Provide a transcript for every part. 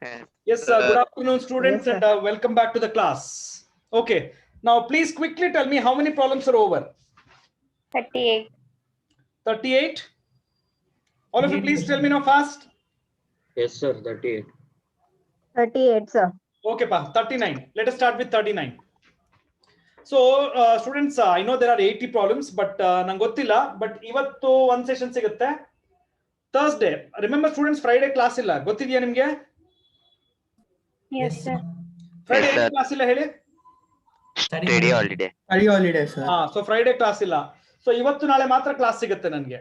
Yes, good afternoon, students, and welcome back to the class. Okay, now please quickly tell me how many problems are over. 38. 38. All of you, please tell me now fast. Yes, sir. 38. 38, sir. Okay, pa, 39. Let us start with 39. So, students, I know there are 80 problems, but nange gottilla. But ivattu one session sigutte. Thursday. Remember, students, Friday class illa. Gottidya nimge? Yes, sir. Friday Yes, sir. class illa ಹೇಳಿ. Study holiday. Study holiday, sir. So Friday class ಇಲ್ಲ. So ಇವತ್ತು ನಾಳೆ ಮಾತ್ರ class ಸಿಗುತ್ತೆ ನನಗೆ.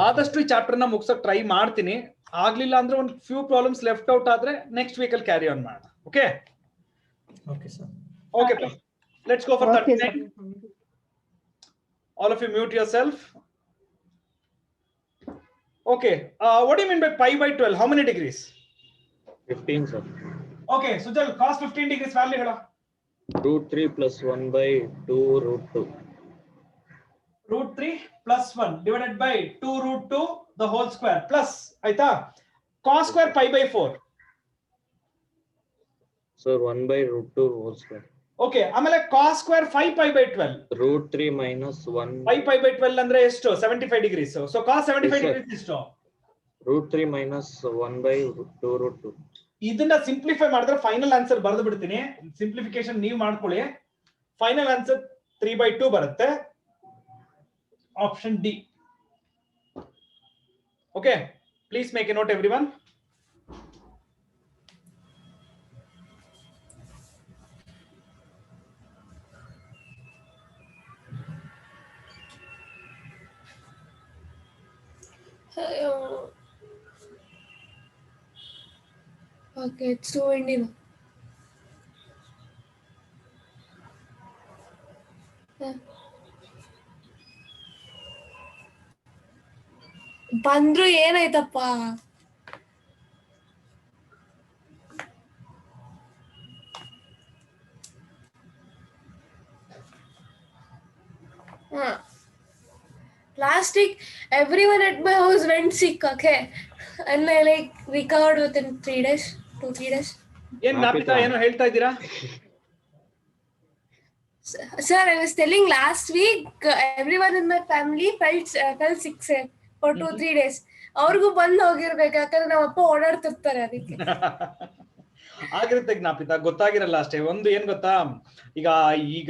ಆದಷ್ಟು ಈ chapter ನ ಮುಗಿಸೋಕೆ ಟ್ರೈ ಮಾಡ್ತೀನಿ. ಆಗ್ಲಿಲ್ಲ ಅಂದ್ರೆ ಒಂದು ಫ್ಯೂ ಪ್ರಾಬ್ಲಮ್ಸ್ ಲೆಫ್ಟ್ ಔಟ್ ಆದ್ರೆ ನೆಕ್ಸ್ಟ್ ವೀಕ್ ಅಲ್ಲಿ ಕ್ಯಾರಿ ಆನ್ ಮಾಡೋಣ. Okay Okay, sir. Okay let's go for Okay, 39. All of you mute yourself. Okay, what do you mean by pi by 12? How many degrees? 15, sir. Okay, Sujal, cos 15 degrees value ಹೇಳ. Root 3 plus 1 by 2 root 2. Root 3 plus 1 divided by 2 root 2 the whole square plus ಆಯ್ತಾ cos square pi by 4. Sir, 1 by root 2 whole square. Okay, ಆಮೇಲೆ cos square 5 pi by 12. Root 3 minus 1. 5 pi by 12 ಅಂದ್ರೆ ಎಷ್ಟು 75 degrees. So cos 75 Yes, sir. degrees ಎಷ್ಟು? Root 3 minus 1 by 2 root 2. ಇದನ್ನ simplify ಮಾಡಿದ್ರೆ final answer ಬರೆದು ಬಿಡ್ತೀನಿ. Simplification ನೀವು ಮಾಡ್ಕೊಳ್ಳಿ. ಫೈನಲ್ ಆನ್ಸರ್ 3 by 2 ಬರುತ್ತೆ. Option D. Okay, please make a note everyone. Okay, it's too windy now. ಬಂದ್ರು ಏನಾಯ್ತಪ್ಪ? Last week, everyone at my house went sick, okay? And I like recovered within 3 days, 2-3 days. ಏನ್ ನಾಪಿತಾ ಏನೋ ಹೇಳ್ತಾ ಇದ್ದೀರಾ? Sir, I was telling last week, everyone in my family felt sick for 2-3 days. ಅವ್ರಿಗೂ ಬಂದು ಹೋಗಿರ್ಬೇಕು, ಯಾಕಂದ್ರೆ ನಮ್ಮ ಅಪ್ಪ ಓಡಾಡ್ತಿರ್ತಾರೆ ಅದಕ್ಕೆ. ಆಗಿರುತ್ತೆ ಜ್ಞಾಪಿತ, ಗೊತ್ತಾಗಿರಲ್ಲ ಅಷ್ಟೇ. ಒಂದು ಏನ್ ಗೊತ್ತಾ,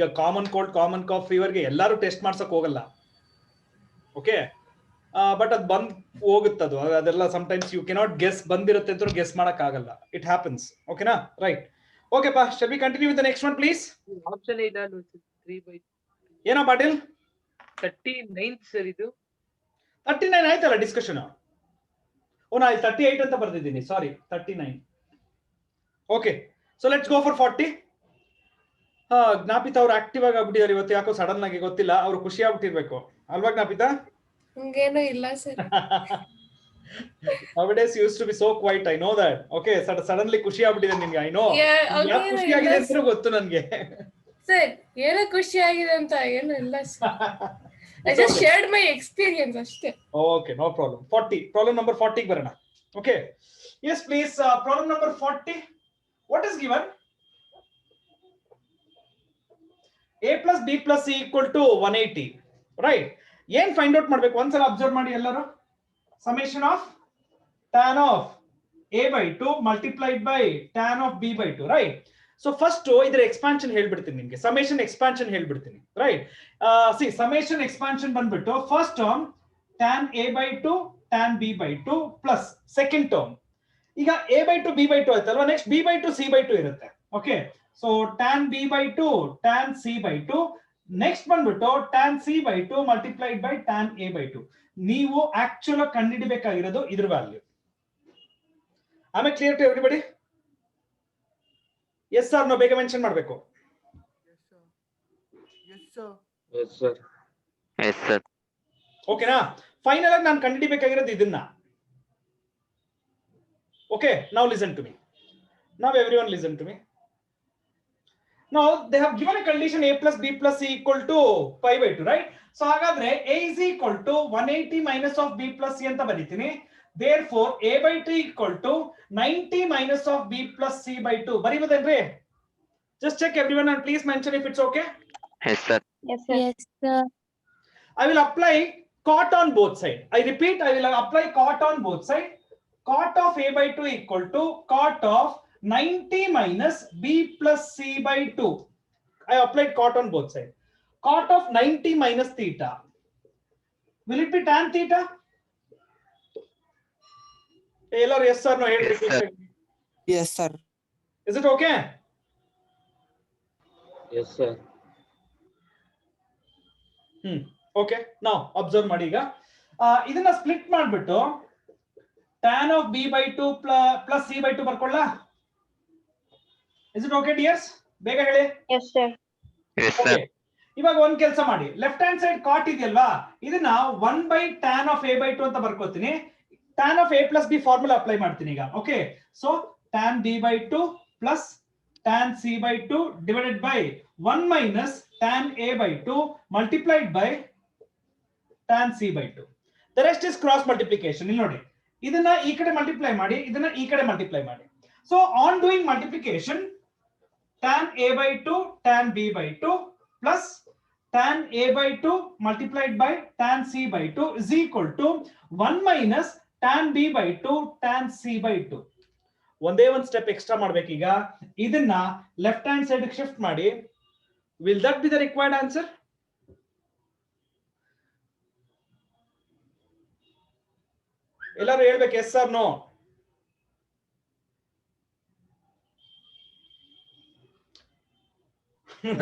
ಈಗ ಕಾಮನ್ ಕೋಲ್ಡ್ ಕಾಮನ್ ಕಾಫ್ ಫೀವರ್ಗೆ ಎಲ್ಲಾರು ಟೆಸ್ಟ್ ಮಾಡ್ಸಕ್ ಹೋಗಲ್ಲ. ಓಕೆ, ಬಟ್ ಅದ್ ಬಂದ್ ಹೋಗುತ್ತದು, ಅದೆಲ್ಲ ಸಮಟೈಮ್ಸ್ ಯು ಕೆನಾಟ್ ಗೆಸ್, ಬಂದಿರುತ್ತೆ ಅಂತ ಗೆಸ್ ಮಾಡಕ್ ಆಗಲ್ಲ. It happens. ಓಕೆನಾ, ರೈಟ್. ಓಕೆ ಪಾ, shall we continue with the next one please? Option ಇದಲ್ಲ 3 by ಏನೋ ಪಾಟೀಲ್? 39 ಸರ್, ಇದು 39 ಆಯ್ತಲ್ಲ ಡಿಸ್ಕಷನ್. ಓ, ನಾ 38 ಅಂತ ಬರ್ದಿದ್ದೀನಿ, ಸಾರಿ 39. Okay, so let's go for 40. ಜ್ಞಾಪಿತ ಅವ್ರು ಆಕ್ಟಿವ್ ಆಗಿ ಆಗ್ಬಿಟ್ಟಿದ್ದಾರೆ ಇವತ್ತು, ಯಾಕೋ ಸಡನ್ ಆಗಿ ಗೊತ್ತಿಲ್ಲ. ಅವ್ರು ಖುಷಿ ಆಗ್ಬಿಟ್ಟಿರ್ಬೇಕು ಅಲ್ವಾ ಜ್ಞಾಪಿತ? ಹಂಗೇನೂ ಇಲ್ಲ sir. Nowadays you used to be so quiet, I know that. Okay, suddenly ಖುಷಿ ಆಗ್ಬಿಟ್ಟಿದೆ ನಿಮ್ಗೆ, I know. ಯಾಕೆ ಖುಷಿ ಆಗಿದೆ ಅಂತ ಗೊತ್ತು ನನಗೆ. ಸರ್, ಏನೋ ಖುಷಿ ಆಗಿದೆ ಅಂತ ಏನು ಇಲ್ಲ sir. I just shared my experience ಅಷ್ಟೇ. Okay, no problem. 40, problem number 40 ಗೆ ಬರೋಣ. Okay, yes please, problem number 40. What is given? A plus B plus C equal to 180, right? ಏನ್ ಫೈಂಡ್ ಔಟ್ ಮಾಡ್ಬೇಕು ಒಂದ್ಸಲ ಅಬ್ಸರ್ವ್ ಮಾಡಿ ಎಲ್ಲರೂ. summation of tan of a by 2 multiplied by tan of b by 2, right? So first ಇದರ expansion ಹೇಳ್ಬಿಡ್ತೀನಿ ನಿಮಗೆ, summation expansion ಹೇಳ್ಬಿಡ್ತೀನಿ, right? See, summation expansion ಬಂದ್ಬಿಟ್ಟು first term tan a by 2 tan b by 2 plus second term. ಈಗ a by 2 b by 2 ಆಯ್ತಲ್ವಾ, next b by 2 c by 2 ಇರುತ್ತೆ. Okay, so tan b by 2 tan c by 2, next ಬಂದ್ಬಿಟ್ಟು tan c by 2 multiplied by tan a by 2. ನೀವು actual ಕಂಡುಹಿಡಿಬೇಕಾಗಿರೋದು ಇದ್ರ value. Am I clear to everybody? Yes sir, ನಾವು ಬೇಗ mention ಮಾಡಬೇಕು. Yes, sir. Yes, sir. ಓಕೆನಾ? Final ಆಗಿ ನಾನು ಕಂಡುಹಿಡಿಬೇಕಾಗಿರೋದು ಇದನ್ನ. Okay, now listen to me. Now everyone listen to me. Now they have given a condition a plus b plus c equal to pi by 2, right? So ಹಾಗಾದ್ರೆ a is equal to 180 minus of b plus c ಅಂತ ಬರೀತೀನಿ. therefore a by 2 equal to 90 minus of b plus c by 2. ಬರೀಬಹುದೇನ್ರಿ? Just check everyone and please mention if it's okay. Yes, sir. Yes, sir. Yes, sir. I will apply cot on both sides. I repeat, I will apply cot on both sides. Cot of a by 2 equal to cot of 90 minus b plus c by 2. I applied cot on both sides. Cot of 90 minus theta. Will it be tan theta? Taylor, yes or no? Yes, sir. Yes, sir. Is it okay? Yes, sir. Okay. Now observe ಮಾಡಿ ಈಗ ಇದನ್ನ split ಮಾಡ್ಬಿಟ್ಟು tan of b by 2 plus c by 2 ಬರ್ಕೊಳ್ಳ. Is it okay dears? ಬೇಗ ಹೇಳಿ. Yes, sir. Yes, sir. Okay. ಇವಾಗ ಒಂದ್ ಕೆಲಸ ಮಾಡಿ, ಲೆಫ್ಟ್ ಹ್ಯಾಂಡ್ ಸೈಡ್ ಕಾಟ್ ಇದೆಯಲ್ವಾ, ಇದನ್ನ 1 by tan of a by 2 ಅಂತ ಬರ್ಕೋತೀನಿ. tan of a plus b formula apply ಮಾಡ್ತೀನಿ ಈಗ. Okay, so tan b by 2 plus tan c by 2 divided by 1 minus tan a by 2 multiplied by tan c by 2. The rest is cross multiplication. ಇಲ್ಲಿ ನೋಡಿ, ಇದನ್ನ ಈ ಕಡೆ multiply ಮಾಡಿ, ಇದನ್ನ ಈ ಕಡೆ ಮಲ್ಟಿಪ್ಲೈ ಮಾಡಿ. So on doing multiplication, tan a by 2 tan b by 2 plus tan a by 2 multiplied by tan c by 2 is equal to 1 minus tan b by 2 tan c by 2. ಒಂದೇ ಒಂದು step extra ಮಾಡ್ಬೇಕೀಗ, ಇದನ್ನ left hand side shift ಮಾಡಿ. Will that be the required answer? ಎಲ್ಲರೂ ಹೇಳ್ಬೇಕು S R no.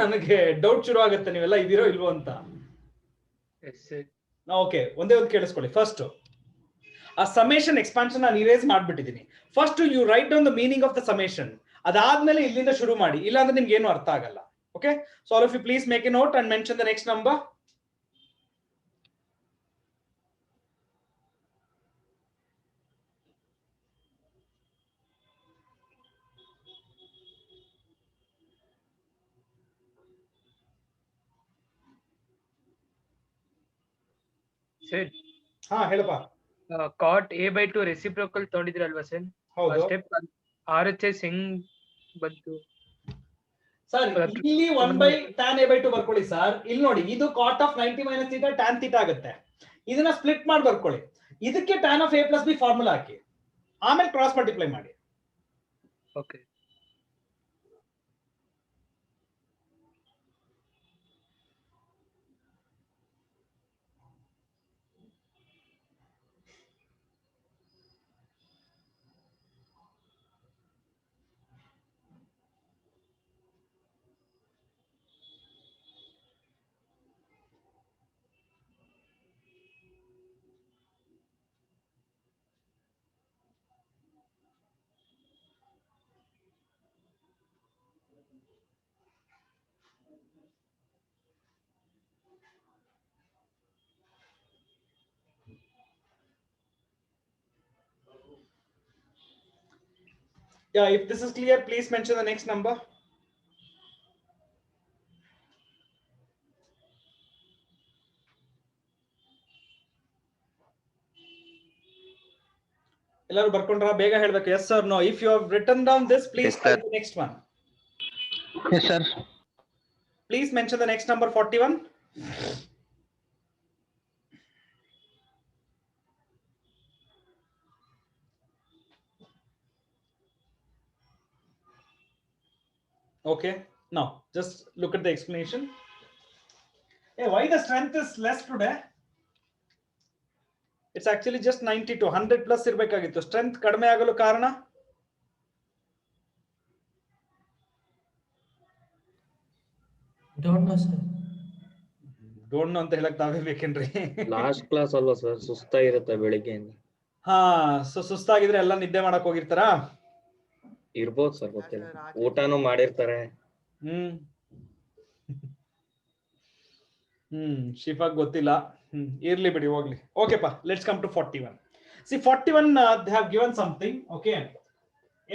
ನನಗೆ doubt ಶುರು ಆಗುತ್ತೆ ನೀವೆಲ್ಲ ಇದೀರೋ ಇಲ್ವೋ ಅಂತ. Yes, sir. ಓಕೆ, ಒಂದೇ ಒಂದು ಕೇಳಿಸ್ಕೊಳ್ಳಿ. ಫಸ್ಟ್ ಆ ಸಮೇಷನ್ ಎಕ್ಸ್ಪಾನ್ಷನ್ ನಾನು ಇರೇಸ್ ಮಾಡ್ಬಿಟ್ಟಿದ್ದೀನಿ. First you write down the meaning of the summation. ಅದಾದ್ಮೇಲೆ ಇಲ್ಲಿಂದ ಶುರು ಮಾಡಿ, ಇಲ್ಲಾಂದ್ರೆ ನಿಮ್ಗೆ ಏನು ಅರ್ಥ ಆಗಲ್ಲ. Okay, so all of you please make a note and mention the next number. Sir, ಹಾ ಹೇಳಪ್ಪ. cot a by 2 ರೆಸಿಪ್ರೋಕಲ್ ತಗೊಂಡಿದ್ರಲ್ವಾ ಸರ್? ಹೌದು ಸ್ಟೆಪ್ RHS ಹೆಂಗ್ ಬಂತು? ಸರ್, ಇಲ್ಲಿ 1 by tan a by 2 ಬರ್ಕೊಳ್ಳಿ ಸರ್. ಇಲ್ಲಿ ನೋಡಿ, ಇದು cot of 90 minus theta tan theta ಆಗುತ್ತೆ. ಇದನ್ನ ಸ್ಪ್ಲಿಟ್ ಮಾಡಿ ಬರ್ಕೊಳ್ಳಿ. ಇದಕ್ಕೆ tan of a plus b formula ಹಾಕಿ, ಆಮೇಲೆ ಕ್ರಾಸ್ ಮಲ್ಟಿಪ್ಲೈ ಮಾಡಿ. Okay. Yeah, if this is clear, please mention the next number. ಎಲ್ಲರೂ ಬರ್ಕೊಂಡ್ರಾ? ಬೇಗ ಹೇಳ್ಬೇಕು yes or no. If you have written down this, please Yes, sir. type the next one. Yes, sir. Please mention the next number, 41. Okay, now just look at the explanation. Hey, why the strength is less today? It's actually just 90 to 100 plus ಇರಬೇಕಾಗಿತ್ತು. Strength ಕಡಿಮೆ ಆಗಲು ಕಾರಣ? Don't know, sir. Don't know ಅಂತ ಹೇಳಕ್ ನಾವೇ ಬೇಕೇನ್ರಿ? Last class ಅಲ್ವಾ sir, ಸುಸ್ತಾಗಿರುತ್ತೆ ಬೆಳಿಗ್ಗೆಯಿಂದ. ಹಾ, ಸೊ ಸುಸ್ತಾಗಿದ್ರೆ ಎಲ್ಲ ನಿದ್ದೆ ಮಾಡಕ್ ಹೋಗಿರ್ತಾರಾ? ಇರ್ಬೋದು ಸರ್, ಗೊತ್ತಿಲ್ಲ. ಊಟನೂ ಮಾಡಿರ್ತಾರೆ. ಶಿಫಾಗ್ ಗೊತ್ತಿಲ್ಲ. ಇರ್ಲಿ ಬಿಡಿ, ಹೋಗ್ಲಿ. ಓಕೆಪ್ಪ, let's come to 41. See 41 they have given something. Okay,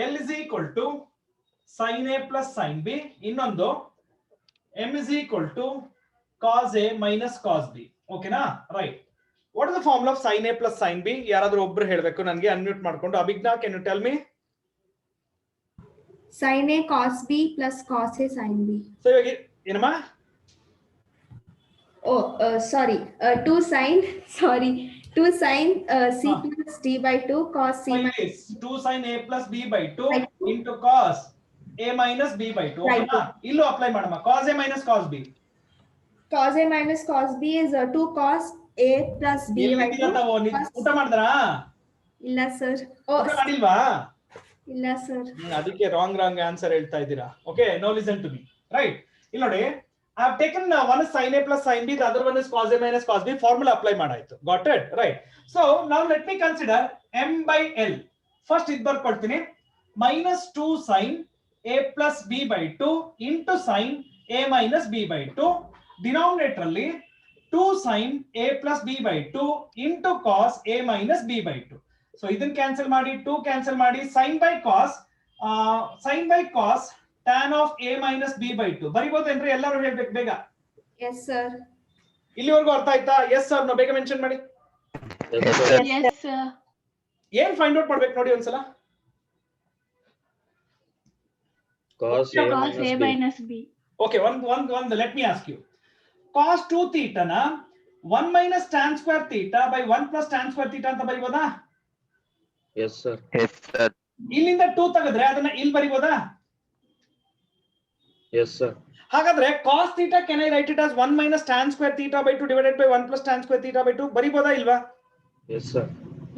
L is equal to sin a plus sin b. ಇನ್ನೊಂದು m is equal to cos a minus cos b. ಓಕೆನಾ? Right. What is the formula of sin a plus sin b? ಯಾರಾದ್ರೂ ಒಬ್ರು ಹೇಳ್ಬೇಕು ನನಗೆ, unmute ಮಾಡ್ಕೊಂಡು. Abhijna, can you tell me? sin A cos B plus cos A sin B. So ಇವಾಗ ಏನಮ್ಮ? Oh, sorry. 2 sin C plus D by 2 cos C minus 2 sin a plus b by 2 by 2 into cos a minus b by 2. Right. ಓಕೆನಾ? ಇಲ್ಲೂ apply ಮಾಡಮ್ಮ. cos a minus cos b. cos A minus cos B is 2 cos A plus B by 2. ಊಟ ಮಾಡಿದ್ರಾ? ಇಲ್ಲ sir. Oh, ಊಟ ಮಾಡಿಲ್ವಾ? ಇಲ್ಲ sir. ಅದಕ್ಕೆ ರಾಂಗ್ ಆನ್ಸರ್ ಹೇಳ್ತಾ ಇದ್ದೀರಾ. Okay, no listen to me. Right, ಇಲ್ಲಿ ನೋಡಿ, I have taken one is sin a plus sin b, the other one is cos a minus cos b. Formula apply ಮಾಡಾಯ್ತು. Got it? Right. So now let me consider m by l. First ಇದು ಬರ್ಕೊಳ್ತೀನಿ. minus 2 sin a plus b by 2 into sin a minus b by 2. Denominator ಅಲ್ಲಿ 2 sin a plus b by 2 into cos a minus b by 2. So ಇದನ್ನ cancel ಮಾಡಿ, 2 cancel ಮಾಡಿ, sin by cos tan of a minus b by 2 ಬರಿಬಹುದೇನ್ರಿ? ಎಲ್ಲರೂ ಹೇಳ್ಬೇಕು ಬೇಗ. Yes sir. ಇಲ್ಲಿವರೆಗೂ ಅರ್ಥ ಆಯ್ತಾ? ಎಸ್ ಸರ್, ಬೇಗ ಮೆನ್ಷನ್ ಮಾಡಿ. Yes, sir. Yes sir. ಏನ್ ಫೈಂಡ್ ಔಟ್ ಮಾಡ್ಬೇಕು ನೋಡಿ ಒಂದ್ಸಲ. Cos A minus B. Okay, one let me ask you. cos 2 theta ನ 1 minus tan square theta by 1 plus tan square theta ಅಂತ ಬರಿಬೋದಾ? Yes, sir. Yes, sir. ಇಲ್ಲಿಂದ 2 ತೆಗೆದ್ರೆ ಅದನ್ನ ಇಲ್ಲಿ ಬರಿಬೋದಾ? Yes, sir. ಹಾಗಾದ್ರೆ cos theta can I write it as 1 minus tan square theta by 2 divided by 1 plus tan square theta by 2 ಬರಿಬೋದಾ ಇಲ್ವಾ? Yes, sir.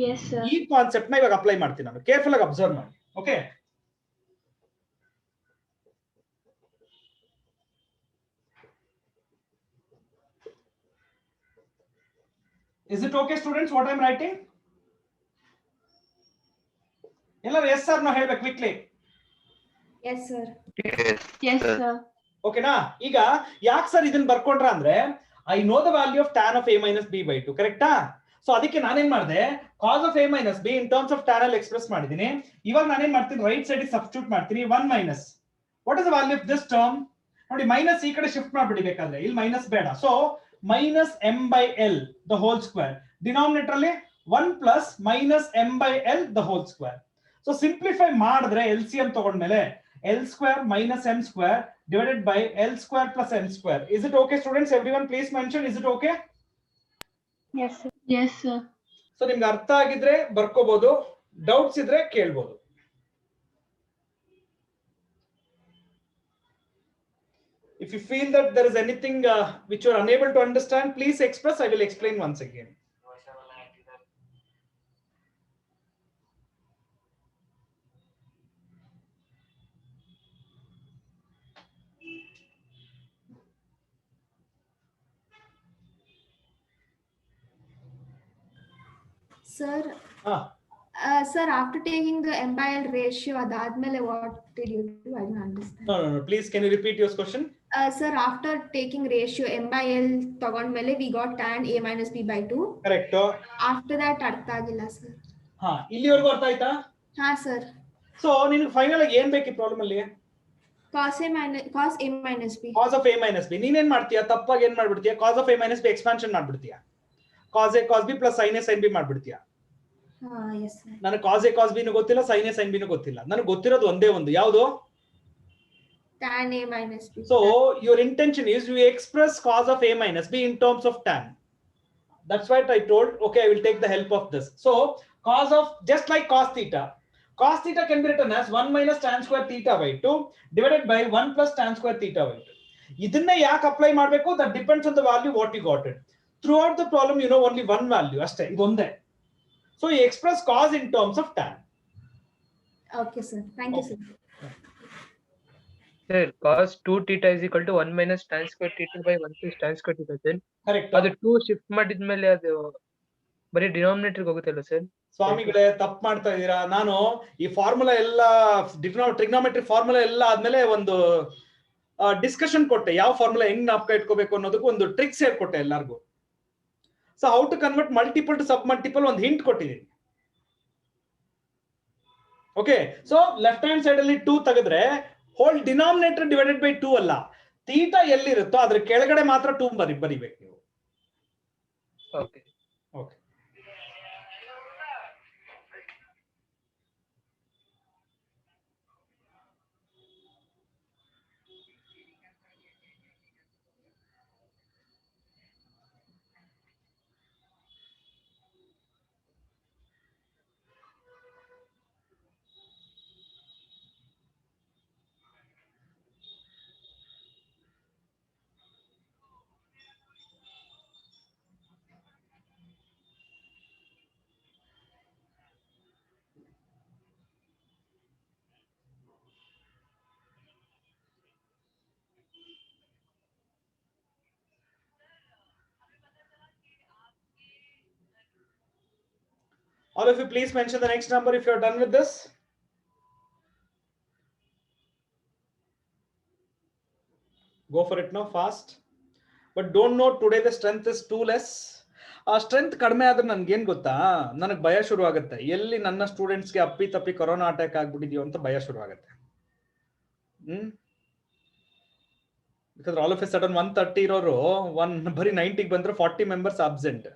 Yes sir. ಈ concept ನ ಇವಾಗ ಅಪ್ಲೈ ಮಾಡ್ತೀನಿ ನಾನು. ಕೇರ್ಫುಲ್ ಆಗಿ ಅಬ್ಸರ್ವ್ ಮಾಡಿ. Okay, is it okay students what I am writing? ಎಲ್ಲರೂ yes sir no ಹೇಳ್ಬೇಕು quickly. Yes sir. Yes, sir. ಓಕೆನಾ? ಈಗ ಯಾಕೆ ಸರ್ ಇದನ್ನ ಬರ್ಕೊಂಡ್ರ ಅಂದ್ರೆ I know the value of tan of a minus b by 2, ಕರೆಕ್ಟಾ? ಸೊ ಅದಕ್ಕೆ ನಾನೇನ್ ಮಾಡಿದೆ, cos of a minus b in terms of tan ಅಲ್ಲಿ ಎಕ್ಸ್ಪ್ರೆಸ್ ಮಾಡಿದೀನಿ. ಇವಾಗ ನಾನೇನ್ ಮಾಡ್ತೀನಿ, ರೈಟ್ ಸೈಡ್ ಸಬ್ಸ್ಟಿಟ್ಯೂಟ್ ಮಾಡ್ತೀನಿ. 1 minus what is the value of this term? ನೋಡಿ, ಮೈನಸ್ ಈ ಕಡೆ ಶಿಫ್ಟ್ ಮಾಡ್ಬಿಡಿಬೇಕಾದ್ರೆ ಇಲ್ಲಿ ಮೈನಸ್ ಬೇಡ. So minus m by l the whole square. Denominator ಅಲ್ಲಿ 1 plus minus m by l the whole square. So simplify ಮಾಡಿದ್ರೆ LCM ತಗೊಂಡ್ಮೇಲೆ l square minus m square divided by l square plus m square. Is it okay students? Everyone please mention, is it okay? Yes sir. Yes sir. So ನಿಮ್ಗೆ ಅರ್ಥ ಆಗಿದ್ರೆ ಬರ್ಕೋಬಹುದು, doubts ಇದ್ರೆ ಕೇಳ್ಬೋದು. If you feel that there is anything which you are unable to understand, please express. I will explain once again. Sir, Ah, sir, after taking the m by l ratio, adadmele what did you do? I don't understand. no. Please, can you repeat your question? Sir, after taking ratio m by l ತಗೊಂಡ್ಮೇಲೆ we got tan a minus b by 2. Correct. After that ಅರ್ಥ ಆಗಿಲ್ಲ sir. ಹಾ, ಇಲ್ಲಿವರೆಗೂ ಅರ್ಥ ಆಯ್ತಾ? ಹಾ sir. So ನಿನಗೆ final ಆಗಿ ಏನ್ ಬೇಕು ಈ ಪ್ರಾಬ್ಲಮ್ ಅಲ್ಲಿ? cos a minus b. cos of a minus b. ನೀನೇನ್ ಮಾಡ್ತೀಯಾ? ತಪ್ಪಾಗಿ ಏನ್ ಮಾಡ್ಬಿಡ್ತೀಯಾ? cos of a minus b expansion ಮಾಡ್ಬಿಡ್ತೀಯಾ? cos a cos b plus sin a sin b ಮಾಡ್ಬಿಡ್ತೀಯಾ? ಹಾ, yes sir. ನನಗೆ cos a cos b ನು ಗೊತ್ತಿಲ್ಲ, sin a sin b ನು ಗೊತ್ತಿಲ್ಲ. ನನಗೆ ಗೊತ್ತಿರೋದು ಒಂದೇ ಒಂದು, ಯಾವುದು? tan a minus b. So your intention is you express cos of a minus b in terms of tan. That's what I told. Okay, I will take the help of this. So cos of, just like cos theta can be written as 1 minus tan square theta by 2 divided by 1 plus tan square theta by 2. ಇದನ್ನ ಯಾಕೆ apply ಮಾಡಬೇಕು? that depends on the value what you got it. Throughout the problem you know only one value ಅಷ್ಟೇ, ಇದೊಂದೇ. So you express cos in terms of tan. Okay sir, thank you sir. Sir, cos 2 theta is equal to 1 minus tan square theta by 1 plus tan square theta, sir. Correct. ಅದು 2 shift ಮಾಡಿದ್ಮೇಲೆ ಅದು ಬರೀ denominator ಹೋಗುತ್ತಲ್ಲ sir? ಸ್ವಾಮಿಗಳೇ, ತಪ್ಪು ಮಾಡ್ತಾ ಇದ್ದೀರಾ. ನಾನು ಈ ಫಾರ್ಮುಲಾ ಎಲ್ಲ ಟ್ರಿಗ್ನೋಮೆಟ್ರಿ ಫಾರ್ಮುಲಾ ಎಲ್ಲ ಆದ್ಮೇಲೆ ಒಂದು ಡಿಸ್ಕಷನ್ ಕೊಟ್ಟೆ, ಯಾವ ಫಾರ್ಮುಲಾ ಹೆಂಗ್ ಜ್ಞಾಪಕ ಇಟ್ಕೋಬೇಕು ಅನ್ನೋದಕ್ಕೂ ಒಂದು ಟ್ರಿಕ್ಸ್ ಹೇಳ್ಕೊಟ್ಟೆ ಎಲ್ಲರಿಗೂ. So how to convert multiple to sub multiple ಒಂದು ಹಿಂಟ್ ಕೊಟ್ಟಿದ್ದೀನಿ. Okay, so left hand side ಅಲ್ಲಿ 2 ತೆಗೆದ್ರೆ ಹೋಲ್ ಡಿನಾಮಿನೇಟರ್ ಡಿವೈಡೆಡ್ ಬೈ 2 ಅಲ್ಲ, ಥೀಟಾ ಎಲ್ಲಿರುತ್ತೋ ಅದ್ರ ಕೆಳಗಡೆ ಮಾತ್ರ 2 ಬರಿಬೇಕು ನೀವು. Okay. Okay. All of you, please mention the next number if you're done with this. Go for it now, fast. But don't know today the strength is too less. ಆ strength ಕಡಿಮೆ ಆದ್ರೆ ನನ್ಗೇನ್ ಗೊತ್ತಾ, ನನಗೆ ಭಯ ಶುರು ಆಗುತ್ತೆ. ಎಲ್ಲಿ ನನ್ನ ಸ್ಟೂಡೆಂಟ್ಸ್ಗೆ ಅಪ್ಪಿ ತಪ್ಪಿ ಕೊರೋನಾ ಅಟ್ಯಾಕ್ ಆಗ್ಬಿಟ್ಟಿದ್ಯೋ ಅಂತ ಭಯ ಶುರು ಆಗುತ್ತೆ. Because all of A sudden 130 ಇರೋರು ಬರೀ 90 ಬಂದ್ರೆ 40 ಮೆಂಬರ್ಸ್ ಅಬ್ಸೆಂಟ್.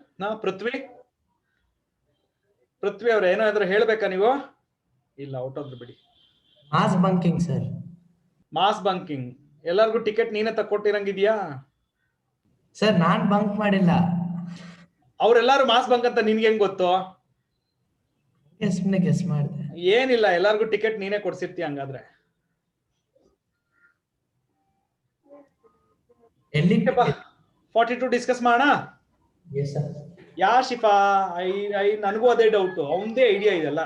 ಪೃಥ್ವಿ ಅವ್ರ ಏನೋ ಆದ್ರೆ ಹೇಳ್ಬೇಕಾ ನೀವು? ಇಲ್ಲ, ಔಟ್ ಆಫ್ ಬಿಡಿ. Mass bunking sir. Mass bunking. ಎಲ್ಲರಿಗೂ ಟಿಕೆಟ್ ನೀನೇ ತಕ್ಕೊಟ್ಟಿರಂಗಿದ್ಯಾ? ಸರ್ ನಾನ್ ಬಂಕ್ ಮಾಡಿಲ್ಲ. ಅವ್ರೆಲ್ಲಾರು ಮಾಸ್ ಬಂಕ್ ಅಂತ ನಿನ್ಗೆ ಹೆಂಗ್ ಗೊತ್ತು? ಗೆಸ್ ಮಾಡಿದೆ. ಏನಿಲ್ಲ, ಎಲ್ಲಾರ್ಗು ಟಿಕೆಟ್ ನೀನೇ ಕೊಡ್ಸಿರ್ತೀಯ ಹಂಗಾದ್ರೆ. ಎಲ್ಲಿ 42 ಡಿಸ್ಕಸ್ ಮಾಡೋಣ. ಯಾ ಶಿಫಾ, ನನಗೂ ಅದೇ ಡೌಟ್, ಅವಂದೇ ಐಡಿಯಾ ಇದೆಲ್ಲ.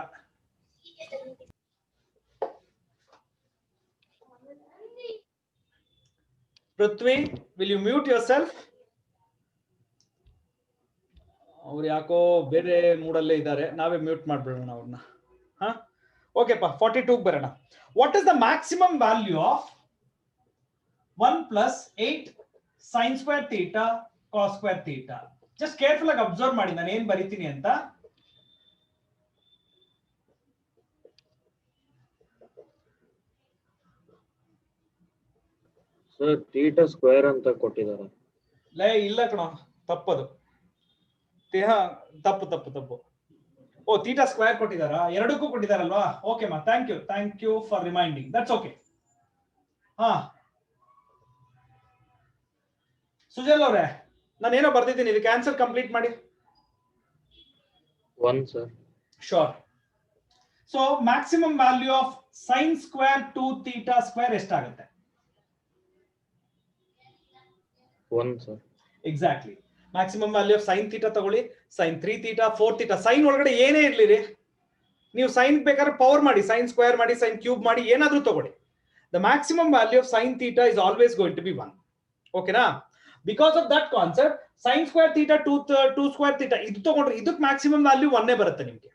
Prithvi, will you mute yourself? ಅವ್ರು ಯಾಕೋ ಬೇರೆ ಮೂಡಲ್ಲೇ ಇದ್ದಾರೆ, ನಾವೇ ಮ್ಯೂಟ್ ಮಾಡ್ಬಿಡೋಣ ಅವ್ರನ್ನ. ಓಕೆಪ್ಪ, 42 ಬರೋಣ. What is the maximum value of 1 + 8 sin square theta cos square theta? Just careful ಆಗಿ ಅಬ್ಸರ್ವ್ ಮಾಡಿ ನಾನು ಏನ್ ಬರೀತೀನಿ ಅಂತ. ಸರ್ ಥೀಟಾ ಸ್ಕ್ವೇರ್ ಅಂತ ಕೊಟ್ಟಿದ್ದಾರೆ. ಇಲ್ಲ ಕಣೋ, ತಪ್ಪದು. ತಪ್ಪು. ಓ, ಥೀಟಾ ಸ್ಕ್ವೇರ್ ಕೊಟ್ಟಿದಾರಾ? ಎರಡಕ್ಕೂ ಕೊಟ್ಟಿದಾರಲ್ವಾ? ಓಕೆ ಮಾ, thank you for reminding. That's okay. Sujal ಅವರೇ, ನಾನೇನೋ ಬರ್ದಿದ್ದೀನಿ, ಇದಕ್ಕೆ ಆನ್ಸರ್ ಕಂಪ್ಲೀಟ್ ಮಾಡಿ. 1 sir. Sure. So maximum value of sin square 2 theta square ಎಷ್ಟಾಗುತ್ತೆ? 1 sir. Exactly. Maximum value of sin theta ತಗೊಳ್ಳಿ, sin 3 theta 4 theta. sin ಒಳಗಡೆ ಏನೇ ಇರ್ಲಿ, ನೀವು sin ಬೇಕಾದ್ರೆ ಪವರ್ ಮಾಡಿ, sin ಸ್ಕ್ವೇರ್ ಮಾಡಿ, sin ಕ್ಯೂಬ್ ಮಾಡಿ, ಏನಾದ್ರೂ ತಗೊಳ್ಳಿ. The maximum value of sin theta is always going to be 1. ಓಕೆನಾ? Because of that concept sin square theta 2 square theta ಇದು ತಗೊಂಡ್ರೆ ಇದಕ್ಕೆ ಮ್ಯಾಕ್ಸಿಮಮ್ ವ್ಯಾಲ್ಯೂ 1 ಬರುತ್ತೆ ನಿಮಗೆ.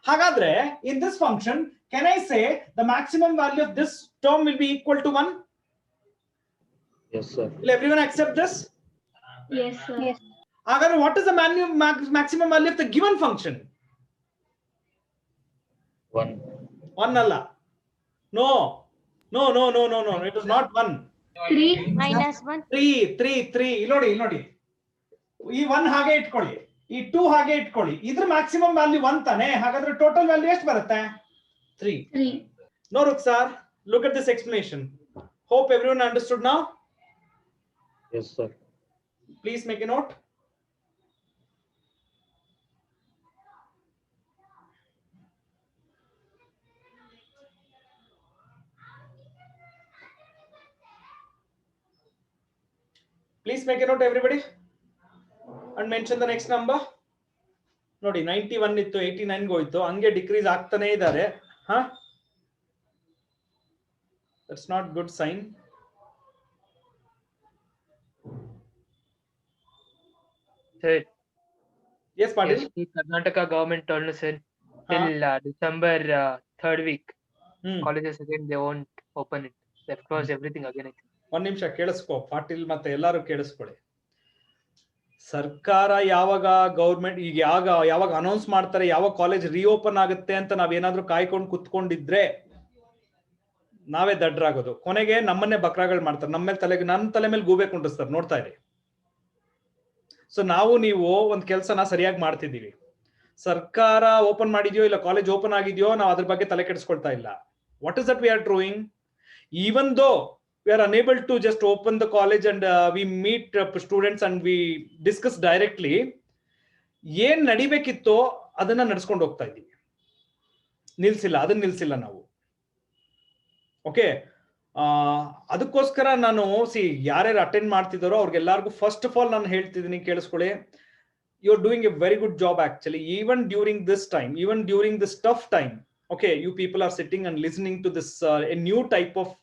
ಹಾಗಾದ್ರೆ in this function can I say the maximum value of this term will be equal to 1? Yes sir. Will everyone accept this? Yes, sir. Yes. Again, what is the maximum value of the given function? 1. 1 alla. No. It is not 1. 3 minus 1. 3. ನೋಡಿ. ಈ 1 ಹಾಗೆ ಇಟ್ಕೊಳ್ಳಿ, ಈ 2 ಹಾಗೆ ಇಟ್ಕೊಳ್ಳಿ. ಇದ್ರ maximum value 1 ತಾನೆ. ಹಾಗಾದ್ರೆ ಟೋಟಲ್ ವ್ಯಾಲ್ಯೂ ಎಷ್ಟು ಬರುತ್ತೆ? 3. No, Ruksar. Look at this explanation. Hope everyone understood now. Yes sir. Please make a note. Please make a note everybody and mention the next number. ನೋಡಿ 91 ಇತ್ತು, 89 ಹೋಯ್ತು, ಹಂಗೆ ಡಿಕ್ರೀಸ್ ಆಗ್ತಾನೆ ಇದ್ದಾರೆ. That's not good sign. Sir. Yes, Patil. The Karnataka government told us sir, till December 3rd week, colleges again they won't open it. They've closed everything again. ಒಂದ್ ನಿಮಿಷ ಕೇಳಿಸ್ಕೊ ಪಾಟೀಲ್, ಮತ್ತೆ ಎಲ್ಲಾರು ಕೇಳಿಸ್ಕೊಳ್ಳಿ. ಸರ್ಕಾರ ಯಾವಾಗ ಗೌರ್ಮೆಂಟ್ ಈಗ ಯಾವಾಗ ಅನೌನ್ಸ್ ಮಾಡ್ತಾರೆ ಯಾವಾಗ ಕಾಲೇಜ್ ರಿಓಪನ್ ಆಗುತ್ತೆ ಅಂತ ನಾವೇನಾದ್ರೂ ಕಾಯ್ಕೊಂಡು ಕುತ್ಕೊಂಡಿದ್ರೆ ನಾವೇ ದಡ್ರಾಗೋದು. ಕೊನೆಗೆ ನಮ್ಮನ್ನೇ ಬಕ್ರಾಗಳು ಮಾಡ್ತಾರೆ, ನನ್ನ ತಲೆ ಮೇಲೆ ಗೂಬೆ ಕುಂಡಿಸ್ತಾರೆ. ನೋಡ್ತಾ ಇರಿ. ಸೊ ನೀವು ಒಂದ್ ಕೆಲ್ಸನ ಸರಿಯಾಗಿ ಮಾಡ್ತಿದೀವಿ. ಸರ್ಕಾರ ಓಪನ್ ಮಾಡಿದ್ಯೋ ಇಲ್ಲ ಕಾಲೇಜ್ ಓಪನ್ ಆಗಿದ್ಯೋ ನಾವು ಅದ್ರ ಬಗ್ಗೆ ತಲೆ ಕೆಡಿಸ್ಕೊಳ್ತಾ ಇಲ್ಲ. What is that we are doing? Even though we are unable to just open the college and we meet students and we discuss directly, ಏನ್ ನಡಿಬೇಕಿತ್ತೋ ಅದನ್ನ ನಡ್ಸ್ಕೊಂಡು ಹೋಗ್ತಾ ಇದ್ದೀವಿ. ನಿಲ್ಸಿಲ್ಲ ನಾವು. ಓಕೆ, ಅದಕ್ಕೋಸ್ಕರ ನಾನು ಯಾರ್ಯಾರು ಅಟೆಂಡ್ ಮಾಡ್ತಿದ್ದಾರೋ ಅವ್ರಿಗೆಲ್ಲರಿಗೂ ಫಸ್ಟ್ ಆಫ್ ಆಲ್ ನಾನು ಹೇಳ್ತಿದ್ದೀನಿ, ಕೇಳಿಸ್ಕೊಳ್ಳಿ. You are doing a very good job actually, even during this time, even during this tough time. Okay, you people are sitting and listening to this a new type of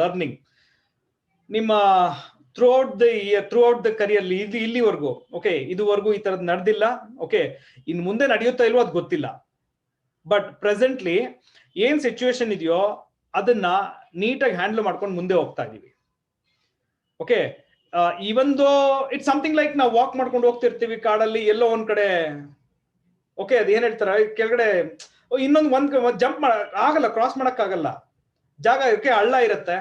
learning. ನಿಮ್ಮ throughout the career ಇಲ್ಲಿವರೆಗೂ, okay, ಇದುವರೆಗೂ ಈ ತರದ್ ನಡೆದಿಲ್ಲ. Okay, ಇನ್ ಮುಂದೆ ನಡೆಯುತ್ತಾ ಇಲ್ವೋ ಅದು ಗೊತ್ತಿಲ್ಲ. ಬಟ್ ಪ್ರೆಸೆಂಟ್ಲಿ ಏನ್ ಸಿಚುವೇಶನ್ ಇದೆಯೋ ಅದನ್ನ ನೀಟಾಗಿ ಹ್ಯಾಂಡಲ್ ಮಾಡ್ಕೊಂಡು ಮುಂದೆ ಹೋಗ್ತಾ ಇದೀವಿ. Okay, even though it's something like ನಾವು ವಾಕ್ ಮಾಡ್ಕೊಂಡು ಹೋಗ್ತಿರ್ತೀವಿ ಕಾಡಲ್ಲಿ ಎಲ್ಲೋ ಒಂದ್ ಕಡೆ. ಓಕೆ, ಅದೇನ್ ಹೇಳ್ತಾರ ಕೆಳಗಡೆ ಒಂದ್ ಜಂಪ್ ಆಗಲ್ಲ, ಕ್ರಾಸ್ ಮಾಡಕ್ ಆಗಲ್ಲ, ಜಾಗ ಇರಕ್ಕೆ ಹಳ್ಳ ಇರುತ್ತೆ.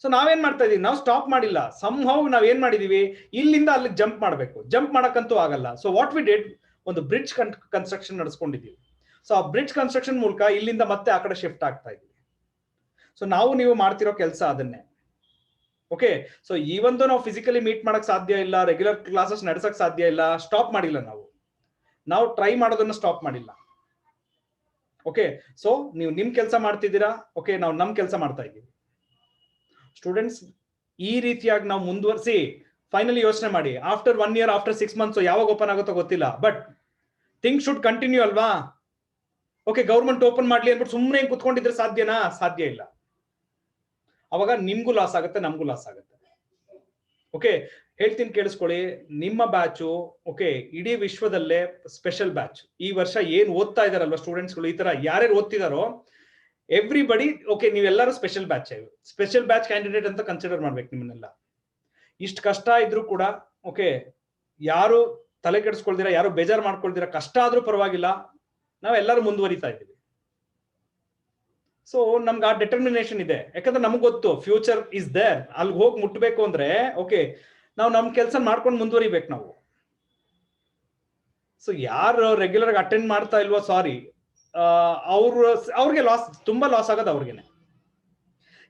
ಸೊ ನಾವೇನ್ ಮಾಡ್ತಾ ಇದೀವಿ, ನಾವು ಸ್ಟಾಪ್ ಮಾಡಿಲ್ಲ, ಸಮ್ಹೌ ನಾವ್ ಏನ್ ಮಾಡಿದೀವಿ, ಇಲ್ಲಿಂದ ಅಲ್ಲಿ ಜಂಪ್ ಮಾಡ್ಬೇಕು, ಜಂಪ್ ಮಾಡಕ್ಕಂತೂ ಆಗಲ್ಲ. ಸೊ ವಾಟ್ ವಿ ಡಿಡ್, ಒಂದು ಬ್ರಿಡ್ಜ್ ಕನ್ಸ್ಟ್ರಕ್ಷನ್ ನಡೆಸ್ಕೊಂಡಿದೀವಿ. ಸೊ ಆ ಬ್ರಿಡ್ಜ್ ಕನ್ಸ್ಟ್ರಕ್ಷನ್ ಮೂಲಕ ಇಲ್ಲಿಂದ ಮತ್ತೆ ಆ ಕಡೆ ಶಿಫ್ಟ್ ಆಗ್ತಾ ಇದೀವಿ. ಸೊ ನೀವು ಮಾಡ್ತಿರೋ ಕೆಲಸ ಅದನ್ನೇ. ಓಕೆ, ಸೊ ಈವನ್ ನಾವು ಫಿಸಿಕಲಿ ಮೀಟ್ ಮಾಡಕ್ ಸಾಧ್ಯ ಇಲ್ಲ, ರೆಗ್ಯುಲರ್ ಕ್ಲಾಸಸ್ ನಡೆಸಕ್ ಸಾಧ್ಯ ಇಲ್ಲ, ಸ್ಟಾಪ್ ಮಾಡಿಲ್ಲ, ನಾವು ಟ್ರೈ ಮಾಡೋದನ್ನ ಸ್ಟಾಪ್ ಮಾಡಿಲ್ಲ. ಓಕೆ, ಸೊ ನೀವು ನಿಮ್ ಕೆಲಸ ಮಾಡ್ತಿದ್ದೀರಾ, ಓಕೆ, ನಾವು ನಮ್ ಕೆಲಸ ಮಾಡ್ತಾ ಇದ್ದೀವಿ. ಸ್ಟೂಡೆಂಟ್ಸ್, ಈ ರೀತಿಯಾಗಿ ನಾವು ಮುಂದುವರಿಸಿ ಫೈನಲಿ ಯೋಚನೆ ಮಾಡಿ, ಆಫ್ಟರ್ 1 year, ಆಫ್ಟರ್ 6 months ಯಾವಾಗ ಓಪನ್ ಆಗುತ್ತೋ ಗೊತ್ತಿಲ್ಲ, ಬಟ್ ಥಿಂಗ್ಸ್ ಶುಡ್ ಕಂಟಿನ್ಯೂ ಅಲ್ವಾ? ಓಕೆ, ಗೌರ್ಮೆಂಟ್ ಓಪನ್ ಮಾಡ್ಲಿ ಅಂದ್ಬಿಟ್ಟು ಸುಮ್ಮನೆ ಕುತ್ಕೊಂಡಿದ್ರೆ ಸಾಧ್ಯನಾ? ಸಾಧ್ಯ ಇಲ್ಲ. ಅವಾಗ ನಿಮ್ಗೂ ಲಾಸ್ ಆಗುತ್ತೆ, ನಮ್ಗೂ ಲಾಸ್ ಆಗುತ್ತೆ. ಓಕೆ, ಹೇಳ್ತೀನಿ ಕೇಳಿಸ್ಕೊಳ್ಳಿ, ನಿಮ್ಮ ಬ್ಯಾಚು ಓಕೆ ಇಡೀ ವಿಶ್ವದಲ್ಲೇ ಸ್ಪೆಷಲ್ ಬ್ಯಾಚ್. ಈ ವರ್ಷ ಏನ್ ಓದ್ತಾ ಇದಾರಲ್ವಾ ಸ್ಟೂಡೆಂಟ್ಸ್ಗಳು, ಈ ತರ ಯಾರ್ಯಾರು ಓದ್ತಿದಾರೋ ಎವ್ರಿಬಡಿ, ಓಕೆ, ನೀವೆಲ್ಲರೂ special batch, special batch candidate ಅಂತ ಕನ್ಸಿಡರ್ ಮಾಡ್ಬೇಕು ನಿಮ್ಮನ್ನೆಲ್ಲ. ಇಷ್ಟು ಕಷ್ಟ ಇದ್ರು ಕೂಡ ಓಕೆ, ಯಾರು ತಲೆ ಕೆಡಿಸ್ಕೊಳ್ದಿರಾ, ಯಾರು ಬೇಜಾರು ಮಾಡ್ಕೊಳ್ದಿರಾ, ಕಷ್ಟ ಆದ್ರೂ ಪರವಾಗಿಲ್ಲ, ನಾವೆಲ್ಲರೂ ಮುಂದುವರಿತಾ ಇದ್ದೀವಿ. ಸೊ ನಮ್ಗೆ ಆ ಡೆಟರ್ಮಿನೇಷನ್ ಇದೆ, ಯಾಕಂದ್ರೆ ನಮ್ಗೆ ಗೊತ್ತು ಫ್ಯೂಚರ್ ಇಸ್ ದೇರ್. ಅಲ್ಲಿ ಹೋಗಿ ಮುಟ್ಬೇಕು ಅಂದ್ರೆ ಓಕೆ, ನಾವು ನಮ್ ಕೆಲಸ ಮಾಡ್ಕೊಂಡು ಮುಂದುವರಿಬೇಕು ನಾವು. ಸೊ ಯಾರು ರೆಗ್ಯುಲರ್ ಆಗಿ ಅಟೆಂಡ್ ಮಾಡ್ತಾ ಇಲ್ವೋ, ಸಾರಿ, ಅವ್ರಿಗೆ ಲಾಸ್, ತುಂಬಾ ಲಾಸ್ ಆಗೋದು ಅವ್ರಿಗೆನೆ.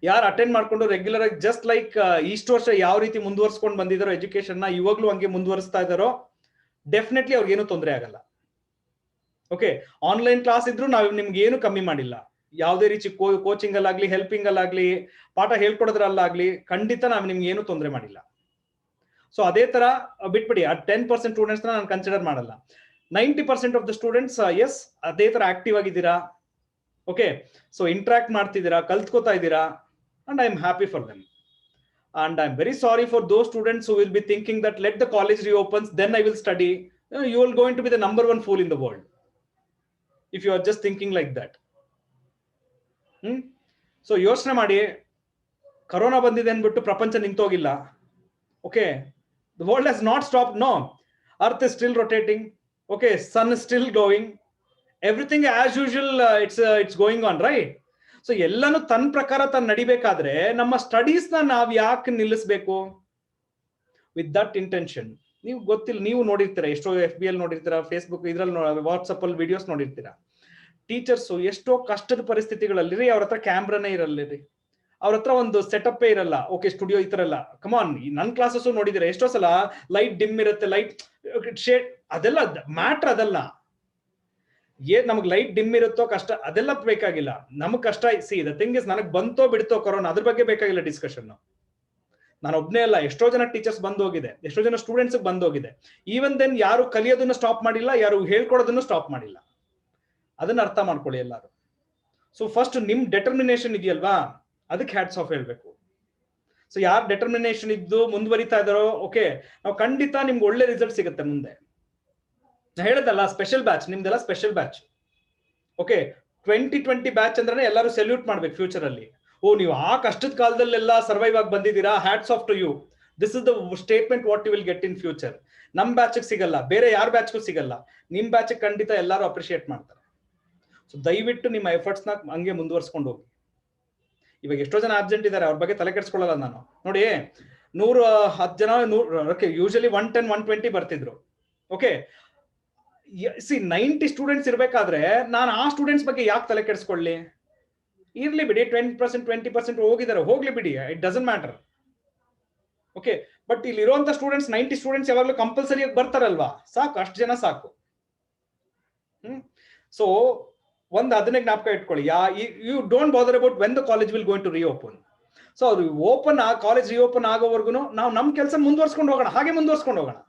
ಯಾರು ಅಟೆಂಡ್ ಮಾಡ್ಕೊಂಡು ರೆಗ್ಯುಲರ್ ಆಗಿ ಜಸ್ಟ್ ಲೈಕ್ ಇಷ್ಟು ವರ್ಷ ಯಾವ ರೀತಿ ಮುಂದುವರ್ಸ್ಕೊಂಡು ಬಂದಿದಾರೋ ಎಜುಕೇಶನ್ ನ, ಇವಾಗ್ಲೂ ಹಂಗೆ ಮುಂದುವರಿಸ್ತಾ ಇದಾರೋ, ಡೆಫಿನೆಟ್ಲಿ ಅವ್ರಿಗೇನು ತೊಂದರೆ ಆಗಲ್ಲ. ಓಕೆ, ಆನ್ಲೈನ್ ಕ್ಲಾಸ್ ಇದ್ರು ನಾವು ನಿಮ್ಗೆ ಏನು ಕಮ್ಮಿ ಮಾಡಿಲ್ಲ. ಯಾವುದೇ ರೀತಿ ಕೋಚಿಂಗ್ ಅಲ್ಲಾಗ್ಲಿ, ಹೆಲ್ಪಿಂಗ್ ಅಲ್ಲಾಗ್ಲಿ, ಪಾಠ ಹೇಳ್ಕೊಡೋದ್ರಲ್ಲಾಗ್ಲಿ, ಖಂಡಿತ ನಾವು ನಿಮ್ಗೆ ಏನು ತೊಂದರೆ ಮಾಡಿಲ್ಲ. ಸೊ ಅದೇ ತರ ಬಿಟ್ಬಿಡಿ, ಆ 10% ಸ್ಟೂಡೆಂಟ್ಸ್ ನಾನು ಕನ್ಸಿಡರ್ ಮಾಡಲ್ಲ. 90% ಆಫ್ ದ ಸ್ಟೂಡೆಂಟ್ಸ್ ಎಸ್ ಅದೇ ತರ ಆಕ್ಟಿವ್ ಆಗಿದ್ದೀರಾ. ಓಕೆ, ಸೊ ಇಂಟ್ರಾಕ್ಟ್ ಮಾಡ್ತಿದ್ದೀರಾ, ಕಲ್ತ್ಕೋತಾ ಇದ್ದೀರಾ, and I am happy for them. And I'm very sorry for those students who will be thinking that let the college reopens, then I will study. You are going to be the number 1 fool in the world if you are just thinking like that. So ಯೋಚನೆ ಮಾಡಿ, corona ಬಂದಿದೆ ಅಂದ್ಬಿಟ್ಟು ಪ್ರಪಂಚ ನಿಂತೋಗಿಲ್ಲ. Okay, the world has not stopped. No, earth is still rotating. Okay, sun is still going. Everything as usual, it's going on, right? So ಎಲ್ಲಾನು ತನ್ನ ಪ್ರಕಾರ ತಾನು ನಡಿಬೇಕಾದ್ರೆ ನಮ್ಮ ಸ್ಟಡೀಸ್ ನಾವ್ ಯಾಕೆ ನಿಲ್ಲಿಸ್ಬೇಕು? With that intention. ನೀವು ಗೊತ್ತಿಲ್ಲ, ನೀವು ನೋಡಿರ್ತೀರಾ, ಎಷ್ಟೋ FB ನೋಡಿರ್ತೀರಾ, ಫೇಸ್ಬುಕ್ ಇದ್ರಲ್ಲಿ ವಾಟ್ಸಪ್ ಅಲ್ಲಿ ವಿಡಿಯೋಸ್ ನೋಡಿರ್ತೀರಾ. ಟೀಚರ್ಸ್ ಎಷ್ಟೋ ಕಷ್ಟದ ಪರಿಸ್ಥಿತಿಗಳಲ್ಲಿ ಅವ್ರ ಹತ್ರ ಕ್ಯಾಮ್ರಾನೇ ಇರಲ್ಲ, ಅವ್ರ ಹತ್ರ ಒಂದು ಸೆಟಪ್ ಇರಲ್ಲ. ಓಕೆ, ಸ್ಟುಡಿಯೋ ಈ ತರ ಎಲ್ಲ. ಕಮಾನ್, ನನ್ ಕ್ಲಾಸಸ್ ನೋಡಿದಿರ, ಎಷ್ಟೋ ಸಲ ಲೈಟ್ ಡಿಮ್ ಇರುತ್ತೆ, ಲೈಟ್ ಶೇಡ್, ಅದೆಲ್ಲ ಮ್ಯಾಟ್ರ್ ಅದಲ್ಲ. ನಮಗ್ ಲೈಟ್ ಡಿಮ್ ಇರುತ್ತೋ ಕಷ್ಟ, ಅದೆಲ್ಲ ಬೇಕಾಗಿಲ್ಲ. ನಮಗ್ ಕಷ್ಟ ದ ಥಿಂಗ್ ಇಸ್, ನನಗ್ ಬಂತೋ ಬಿಡ್ತೋ ಕೊರೋನಾ, ಅದ್ರ ಬಗ್ಗೆ ಬೇಕಾಗಿಲ್ಲ ಡಿಸ್ಕಷನ್. ನಾನು ಒಬ್ನೇ ಅಲ್ಲ, ಎಷ್ಟೋ ಜನ ಟೀಚರ್ಸ್ ಬಂದೋಗಿದೆ, ಎಷ್ಟೋ ಜನ ಸ್ಟೂಡೆಂಟ್ಸ್ ಬಂದೋಗಿದೆ. ಈವನ್ ದೆನ್ ಯಾರು ಕಲಿಯೋದನ್ನ ಸ್ಟಾಪ್ ಮಾಡಿಲ್ಲ, ಯಾರು ಹೇಳ್ಕೊಡೋದನ್ನು ಸ್ಟಾಪ್ ಮಾಡಿಲ್ಲ. ಅದನ್ನ ಅರ್ಥ ಮಾಡ್ಕೊಳ್ಳಿ ಎಲ್ಲಾರು. ಸೊ ಫಸ್ಟ್ ನಿಮ್ ಡೆಟರ್ಮಿನೇಷನ್ ಇದೆಯಲ್ವಾ, ಅದಕ್ಕೆ ಹ್ಯಾಟ್ಸ್ ಆಫ್ ಹೇಳ್ಬೇಕು. ಸೊ ಯಾರು ಡೆಟರ್ಮಿನೇಷನ್ ಇದ್ದು ಮುಂದುವರಿತಾ ಇದಾರೋ, ಓಕೆ, ನಾವು ಖಂಡಿತ ನಿಮ್ಗೆ ಒಳ್ಳೆ ರಿಸಲ್ಟ್ ಸಿಗುತ್ತೆ ಮುಂದೆ. ಹೇಳದಲ್ಲ, ಸ್ಪೆಷಲ್ ಬ್ಯಾಚ್, ನಿಮ್ದೆಲ್ಲ ಸ್ಪೆಷಲ್ ಬ್ಯಾಚ್. ಓಕೆ, 2020 ಬ್ಯಾಚ್ ಅಂದ್ರೆ ಎಲ್ಲರೂ ಸೆಲ್ಯೂಟ್ ಮಾಡ್ಬೇಕು ಫ್ಯೂಚರ್ ಅಲ್ಲಿ. ಓ, ನೀವು ಆ ಕಷ್ಟದ ಕಾಲದಲ್ಲೆಲ್ಲ ಸರ್ವೈವ್ ಆಗಿ ಬಂದಿದ್ದೀರಾ, hats off to you. This is the statement what you will get in future. ನಮ್ ಬ್ಯಾಚ್ ಸಿಗಲ್ಲ, ಬೇರೆ ಯಾರ ಬ್ಯಾಚ್ಗೂ ಸಿಗಲ್ಲ, ನಿಮ್ ಬ್ಯಾಚ್ ಖಂಡಿತ ಎಲ್ಲರೂ ಅಪ್ರಿಶಿಯೇಟ್ ಮಾಡ್ತಾರೆ. ಸೊ ದಯವಿಟ್ಟು ನಿಮ್ಮ ಎಫರ್ಟ್ಸ್ ನ ಹಂಗೆ ಮುಂದುವರ್ಸ್ಕೊಂಡು ಹೋಗಿ. ಇವಾಗ ಎಷ್ಟೋ ಜನ ಆಬ್ಸೆಂಟ್ ಇದ್ದಾರೆ, ಅವ್ರ ಬಗ್ಗೆ ತಲೆ ಕೆಡಿಸ್ಕೊಳ್ಳಲ್ಲ ನಾನು. ನೋಡಿ, 110 ಜನ, ಓಕೆ, ಯೂಶಲಿ 110, 120 ಬರ್ತಿದ್ರು. ಓಕೆ, 90 ಸ್ಟೂಡೆಂಟ್ಸ್ ಇರ್ಬೇಕಾದ್ರೆ ನಾನು ಆ ಸ್ಟೂಡೆಂಟ್ಸ್ ಬಗ್ಗೆ ಯಾಕೆ ತಲೆ ಕೆಡಿಸ್ಕೊಳ್ಳಿ? ಇರ್ಲಿ ಬಿಡಿ, 10%, 20% ಹೋಗಿದ್ದಾರೆ, ಹೋಗ್ಲಿ ಬಿಡಿ, it doesn't matter. Okay, but ಇಲ್ಲಿ ಇರುವಂತ ಸ್ಟೂಡೆಂಟ್ಸ್ 90 ಸ್ಟೂಡೆಂಟ್ಸ್ ಯಾವಾಗಲೂ ಕಂಪಲ್ಸರಿ ಬರ್ತಾರಲ್ವಾ, ಸಾಕು, ಅಷ್ಟು ಜನ ಸಾಕು. ಸೊ ಅದನ್ನೇ ಜ್ಞಾಪಕ ಇಟ್ಕೊಳ್ಳಿ, you don't bother about when the college will going to reopen. So ಅದು ಕಾಲೇಜ್ ರಿಓಪನ್ ಆಗೋವರೆಗೂ ನಾವು ನಮ್ಮ ಕೆಲಸ ಮುಂದುವರ್ಸ್ಕೊಂಡು ಹೋಗೋಣ, ಹಾಗೆ ಮುಂದುವರ್ಸ್ಕೊಂಡು ಹೋಗೋಣ,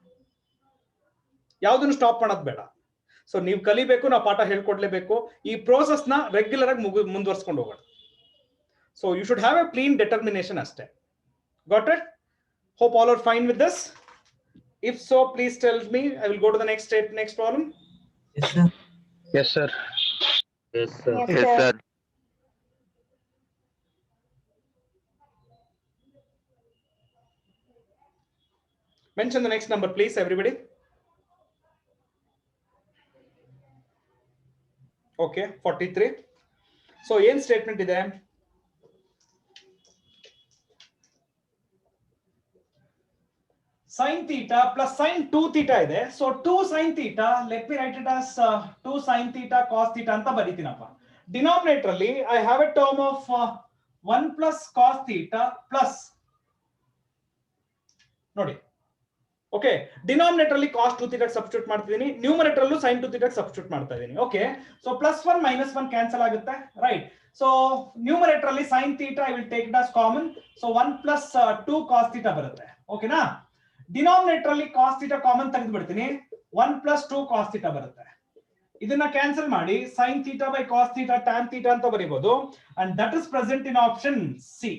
ಯಾವ್ದನ್ನು ಸ್ಟಾಪ್ ಮಾಡೋದು ಬೇಡ. ಸೊ ನೀವು ಕಲಿಬೇಕು, ನಾವು ಪಾಠ ಹೇಳ್ಕೊಡ್ಲೇಬೇಕು. ಈ ಪ್ರೋಸೆಸ್ ನ ರೆಗ್ಯುಲರ್ ಆಗಿ ಮುಂದುವರ್ಸ್ಕೊಂಡು ಹೋಗೋಣ. So you should have a clean determination ಅಷ್ಟೇ. Got it? Hope all are fine with this. If so please tell me, I will go to the next problem. Yes, sir. Yes, sir. Yes, sir. Yes, sir. Mention the next number, please, everybody. Okay, 43. So, ಏನ್ statement ಇದೆ? Sin theta plus sin 2 theta ಇದೆ. So 2 sin theta, let me write it as 2 sin theta cos theta ಅಂತ ಬರೀತೀನಪ್ಪ. Denominator ಅಲ್ಲಿ I have a term of 1 plus cos theta plus ನೋಡಿ. Okay, denominator ಅಲ್ಲಿ cos 2 theta substitute ಮಾಡ್ತಿದ್ದೀನಿ, numerator ಅಲ್ಲೂ sin 2 theta substitute ಮಾಡ್ತಾ ಇದ್ದೀನಿ. Okay, so +1 -1 cancel ಆಗುತ್ತೆ, right? So numerator ಅಲ್ಲಿ sin theta I will take it as common, so 1 plus 2 cos theta ಬರುತ್ತೆ. ಓಕೆನಾ? ಡಿನಾಮಿನೇಟರ್ ಅಲ್ಲಿ cos theta ಕಾಮನ್ ತೆಗೆದು ಬಿಡ್ತೀನಿ, 1 plus 2 cos theta ಬರುತ್ತೆ. ಇದನ್ನ ಕ್ಯಾನ್ಸಲ್ ಮಾಡಿ sin theta by cos theta tan theta ಅಂತ ಬರೀಬಹುದು, and that is present in option C.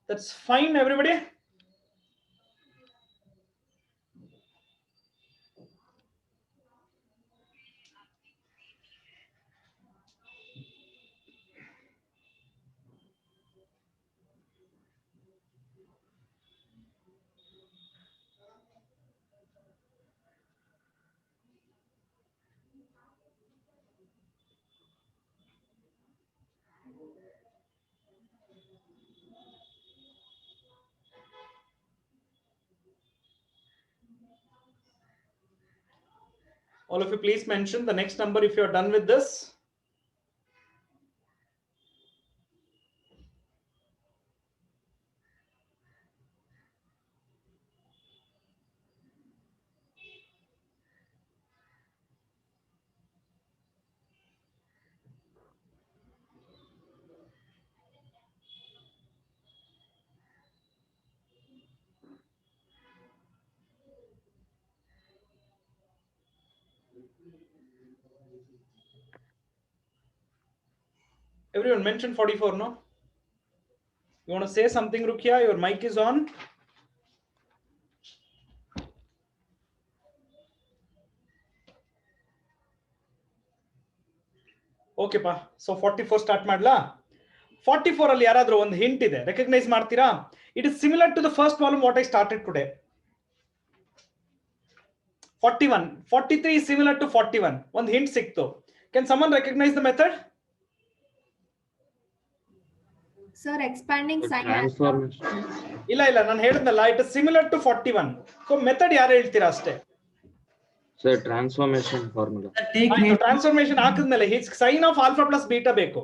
That's fine, everybody. All of you please mention the next number if you are done with this. Everyone mention 44, no? You want to say something, Rukia? Your mic is on. Okay pa, so 44 start ಮಾಡ್ಲಾ? 44 ಅಲ್ಲಿ ಯಾರಾದ್ರೂ ಒಂದು hint ಇದೆ, recognise ಮಾಡ್ತೀರಾ? It is similar to the first problem what I started today. 41, 43 is similar to 41. ಒಂದು hint ಸಿಕ್ತು. Can someone recognize the method? Sir, expanding sign. Transformation. ಇಲ್ಲ ನಾನು ಹೇಳಿದ್ನಲ್ಲ, it is similar to 41. So method ಯಾರು ಹೇಳ್ತೀರಾ ಅಷ್ಟೇ. Sir, transformation formula. Transformation ಹಾಕಿದ್ಮೇಲೆ sin of alpha plus beta ಬೇಕು.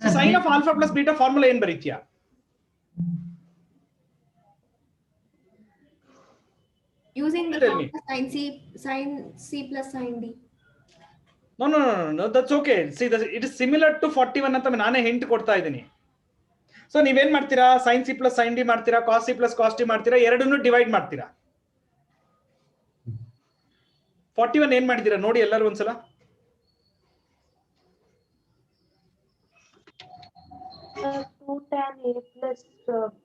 So sin of alpha plus beta formula ಏನ್ ಬರೀತೀಯಾ? Using the Tell me. sin C plus sin D. No, that's okay. See, it is similar to 41 ಅಂತ ನಾನೇ hint ಕೊಡ್ತಾ ಇದ್ದೀನಿ. So ನೀವೇನ್ ಮಾಡ್ತೀರಾ? sin C plus sin D ಮಾಡ್ತೀರಾ, cos C plus cos D ಮಾಡ್ತೀರಾ, ಎರಡನ್ನೂ ಡಿವೈಡ್ ಮಾಡ್ತೀರಾ. 41 ಏನ್ ಮಾಡಿದೀರಾ ನೋಡಿ ಎಲ್ಲರೂ ಒಂದ್ಸಲ. Two tan A plus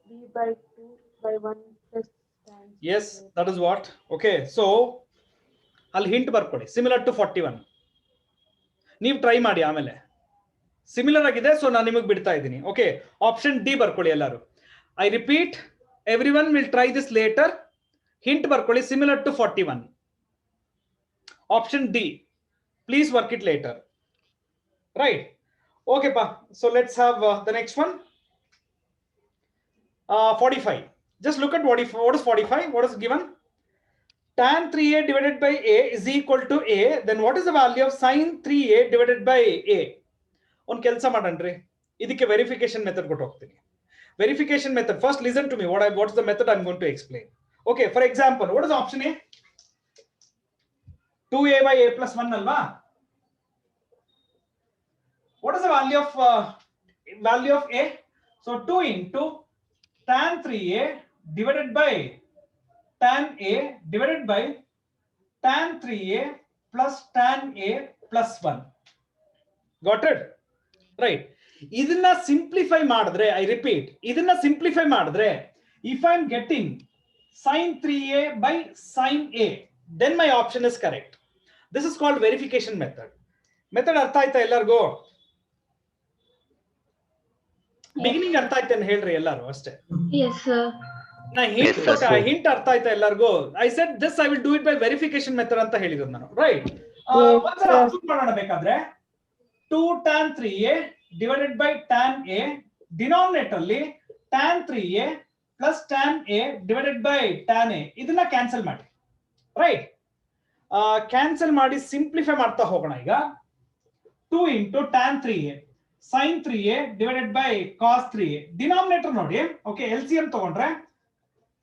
B by 2 by 1 plus tan. Yes, that is what. Okay, so ಅಲ್ಲಿ ಹಿಂಟ್ ಬರ್ಕೊಳ್ಳಿ, ಸಿಮಿಲರ್ ಟು 41. ನೀವು ಟ್ರೈ ಮಾಡಿ ಆಮೇಲೆ. ಸಿಮಿಲರ್ ಆಗಿದೆ, ಸೊ ನಾನು ನಿಮಗೆ ಬಿಡ್ತಾ ಇದ್ದೀನಿ. ಓಕೆ, ಆಪ್ಷನ್ ಡಿ ಬರ್ಕೊಳ್ಳಿ ಎಲ್ಲರೂ. I repeat, every one will try this later. Hint ಬರ್ಕೊಳ್ಳಿ, similar to 41. Option D. Please work it later. Right. Okay, pa. So let's have the next one. 45. Just look at what is 45. What is given? Tan 3a divided by a is equal to a. Then what is the value of sin 3a divided by a? On ಕೆಲಸ ಮಾಡನ್ರಿ, ಇದಕ್ಕೆ verification method ಕೊಟ್ಟು ಹೋಗ್ತೀನಿ. Verification method, first listen to me. What's the method I'm going to explain? Okay, for example, what is option A? 2a by a plus 1 alva. What is the value of a? So 2 into tan 3a divided by tan a divided by tan 3a plus tan a plus 1. Got it? Right. ಇದನ್ನ simplify ಮಾಡಿದ್ರೆ, I repeat, ಇದನ್ನ simplify ಮಾಡಿದ್ರೆ, if I'm getting sin 3a by sin a, then my option is correct. This is called verification method. Method ಅರ್ಥ ಆಯ್ತಾ ಎಲ್ಲರಿಗೂ? Beginning ಅರ್ಥ ಆಯ್ತೇನೆ ಹೇಳ್ರಿ ಎಲ್ಲಾರು ಅಷ್ಟೇ. Yes, sir. ನಾ ಹಿಂಟ್ ಅರ್ಥ ಆಯ್ತಾ ಎಲ್ಲರಿಗೂ? I said this I will do it by verification method ಅಂತ ಹೇಳಿದ್ರು ನಾನು, ರೈಟ್? ಒಂದ್ಸಲ ಅಬ್ಸರ್ವ್ ಮಾಡೋಣ ಬೇಕಾದ್ರೆ. 2 tan 3a divided by tan a, denominator ಅಲ್ಲಿ tan 3a plus tan a divided by tan a, ಇದನ್ನ ಕ್ಯಾನ್ಸಲ್ ಮಾಡಿ, ರೈಟ್? ಕ್ಯಾನ್ಸಲ್ ಮಾಡಿ ಸಿಂಪ್ಲಿಫೈ ಮಾಡ್ತಾ ಹೋಗೋಣ. ಈಗ 2 into tan 3a sin 3a divided by cos 3a, denominator ನೋಡಿ, ಓಕೆ, LCM ತಗೊಂಡ್ರೆ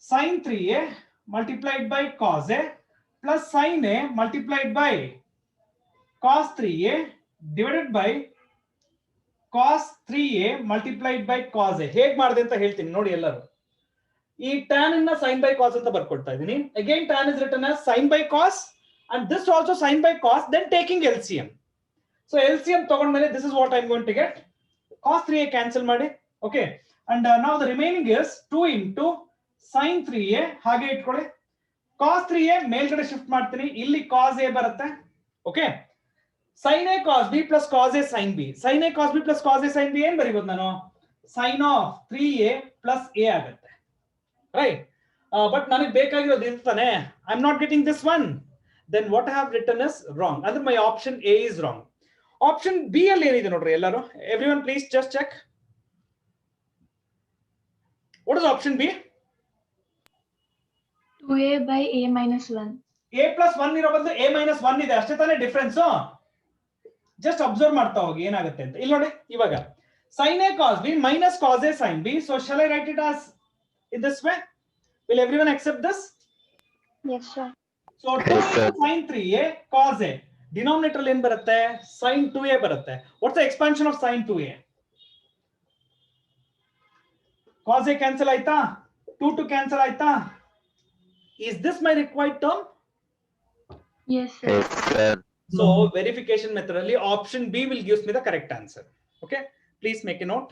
sin 3a multiplied by cos a plus sin a multiplied by cos 3a divided by cos 3a multiplied by cos a. ಹೇಗ್ ಮಾಡಿದೆ ಅಂತ ಹೇಳ್ತೀನಿ ನೋಡಿ ಎಲ್ಲರೂ. ಈ tan ಅನ್ನ sin by cos ಅಂತ ಬರ್ಕೊಳ್ತಾ ಇದೀನಿ. Again tan is written as sin by cos and this also sin by cos, then taking LCM. So LCM ತಗೊಂಡ್ಮೇಲೆ this is what I'm going to get. Cos 3a cancel ಮಾಡಿ, okay, and now the remaining is 2 into sin 3a, ಹಾಗೆ ಇಟ್ಕೊಳ್ಳಿ. cos 3a ಮೇಲ್ಗಡೆ shift ಮಾಡ್ತೀನಿ, ಇಲ್ಲಿ cos a ಬರುತ್ತೆ, okay. sin a cos b plus cos a sin b, sin a cos b plus cos a sin b ಏನ್ ಬರೀಬಹುದು ನಾನು? sin of 3a plus a ಆಗುತ್ತೆ, right? But ನನಗೆ ಬೇಕಾಗಿರೋದು ಇರ್ತಾನೆ, I am not getting this one. then what I have written is wrong. ಅಂದ್ರೆ my option A is wrong. Option B ಅಲ್ಲಿ ಏನಿದೆ ನೋಡ್ರಿ ಎಲ್ಲರೂ. Everyone please just check. What is option B? 2a by a minus 1. A plus 1 ಇರೋ ಬದಲು A minus 1 ಇದೆ, ಅಷ್ಟೇ ತಾನೇ ಡಿಫರೆನ್ಸ್? ಜಸ್ಟ್ ಅಬ್ಸರ್ವ್ ಮಾಡ್ತಾ ಹೋಗಿ ಏನಾಗುತ್ತೆ ಅಂತ. ಇಲ್ಲಿ ನೋಡಿ, ಇವಾಗ sin a cos b minus cos a sin b. So shall I write it as in this way? Will everyone accept this? Yes, sir. So 2 sin 3a cos a, denominator ಅಲ್ಲಿ ಏನ್ ಬರುತ್ತೆ? sin 2a ಬರುತ್ತೆ. What's the expansion of sin 2a? cos a cancel ಆಯ್ತಾ? 2 cancel ಆಯ್ತಾ? Is this my required term? Yes, sir. So verification method ಅಲ್ಲಿ option B will gives me the correct answer. Okay, please make a note.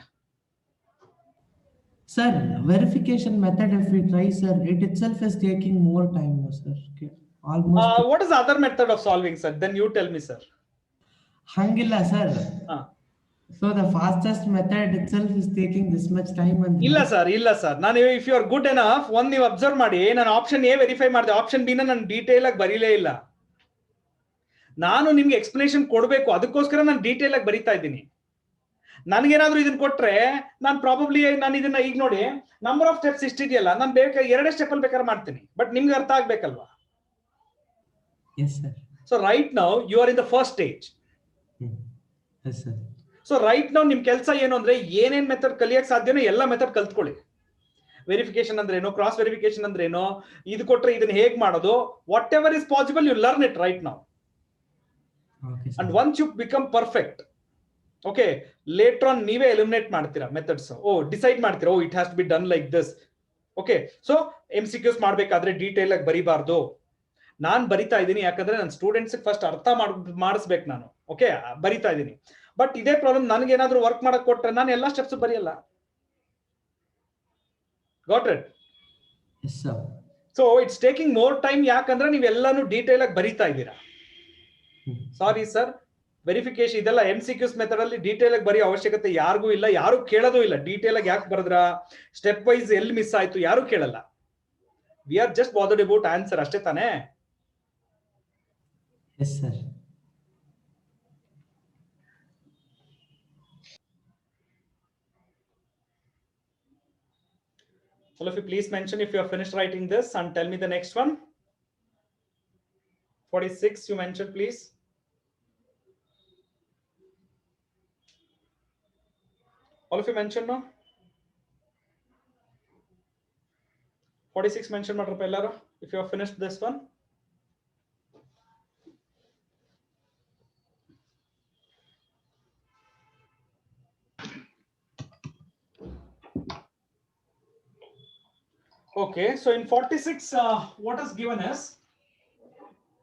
Sir, verification method, if we try, sir, it itself is taking more time, no, sir. Okay. Almost. What is the other method of solving, sir? Then you tell me, sir. Hangilla, sir. So the fastest method itself is taking this much time. And ಇಲ್ಲ ಸರ್, ನಾನು if you are good enough, ಒಂದ್ ನೀವು observe ಮಾಡಿ, ನಾನು option A verify ಮಾಡಿದೆ, option B ನಾನು detail ಆಗಿ ಬರೀಲೇ ಇಲ್ಲ. ನಾನು ನಿಮ್ಗೆ ಎಕ್ಸ್ಪ್ಲನೇಷನ್ ಕೊಡ್ಬೇಕು, ಅದಕ್ಕೋಸ್ಕರ ನಾನು ಡೀಟೇಲ್ ಆಗಿ ಬರೀತಾ ಇದ್ದೀನಿ. ನನ್ಗೇನಾದ್ರೂ ಇದನ್ನ ಕೊಟ್ರೆ ನಾನು ಪ್ರಾಬಬ್ಲಿ ನಾನು ಇದನ್ನ ಈಗ ನೋಡಿ ನಂಬರ್ ಆಫ್ ಸ್ಟೆಪ್ಸ್ ಇಷ್ಟಿದೆಯಲ್ಲ, ನಾನು ಎರಡೇ ಸ್ಟೆಪ್ ಅಲ್ಲಿ ಬೇಕಾದ್ರೆ ಮಾಡ್ತೀನಿ, ಬಟ್ ನಿಮ್ಗೆ ಅರ್ಥ ಆಗ್ಬೇಕಲ್ವಾ? Yes, sir. So right now you are in the first stage. Yes, sir. So right now ನಿಮ್ ಕೆಲಸ ಏನು ಅಂದ್ರೆ, ಏನೇನ್ ಮೆಥಡ್ ಕಲಿಯಕ್ ಸಾಧ್ಯನೋ ಎಲ್ಲ ಮೆಥಡ್ ಕಲ್ತ್ಕೊಳ್ಳಿ. ವೆರಿಫಿಕೇಶನ್ ಅಂದ್ರೆ ಏನು, ಕ್ರಾಸ್ ವೆರಿಫಿಕೇಶನ್ ಅಂದ್ರೆ ಏನು, ಇದು ಕೊಟ್ರೆ ಇದನ್ನ ಹೇಗ್ ಮಾಡೋದು, whatever is possible you learn it right now. Okay, sir. And once you become perfect, okay, later on ನೀವೇ ಎಲಿಮಿನೇಟ್ ಮಾಡ್ತೀರಾ ಮೆಥಡ್ಸ್. ಡಿಸೈಡ್ ಮಾಡ್ತೀರಾ, it has to be done like this. Okay, so MCQs ಮಾಡ್ಬೇಕಾದ್ರೆ detail ಆಗಿ ಬರಿಬಾರ್ದು. ನಾನ್ ಬರಿತಾ ಇದ್ದೀನಿ ಯಾಕಂದ್ರೆ ನನ್ನ ಸ್ಟೂಡೆಂಟ್ಸ್ ಫಸ್ಟ್ ಅರ್ಥ ಮಾಡಿಸ್ಬೇಕು ನಾನು. ಓಕೆ, ಬರಿತಾ ಇದ್ದೀನಿ. ಬಟ್ ಇದೇ ಪ್ರಾಬ್ಲಮ್ ನನಗೆ ಏನಾದ್ರೂ ವರ್ಕ್ ಮಾಡಕ್ ಕೊಟ್ರೆ ನಾನು ಎಲ್ಲಾ ಸ್ಟೆಪ್ಸ್ ಬರೆಯಲ್ಲ. Got it? Yes, sir. So it's taking more time, ಯಾಕಂದ್ರೆ ನೀವೆಲ್ಲಾನು ಡೀಟೇಲ್ ಆಗಿ ಬರಿತಾ ಇದ್ದೀರಾ. ಸಾರಿ ಸರ್, ವೆರಿಫಿಕೇಶನ್ ಇದೆಲ್ಲ MCQs ಮೆಥಡ್ ಅಲ್ಲಿ ಡೀಟೇಲ್ ಆಗಿ ಬರೆಯೋ ಅವಶ್ಯಕತೆ ಯಾರಿಗೂ ಇಲ್ಲ, ಯಾರು ಕೇಳೋದು ಇಲ್ಲ. ಡೀಟೇಲ್ ಆಗಿ ಯಾಕೆ ಬರೆದ್ರ, ಸ್ಟೆಪ್ ವೈಸ್ ಎಲ್ಲಿ ಮಿಸ್ ಆಯ್ತು ಯಾರು ಕೇಳಲ್ಲ. We are just bothered about answer, ಅಷ್ಟೇ ತಾನೇ? Yes, sir. All of you please mention if you have finished writing this and tell me the next one. 46 you mentioned, please. All of you mentioned no? 46 mentioned matrappa ellaru if you have finished this one. Okay, so in 46 what is given as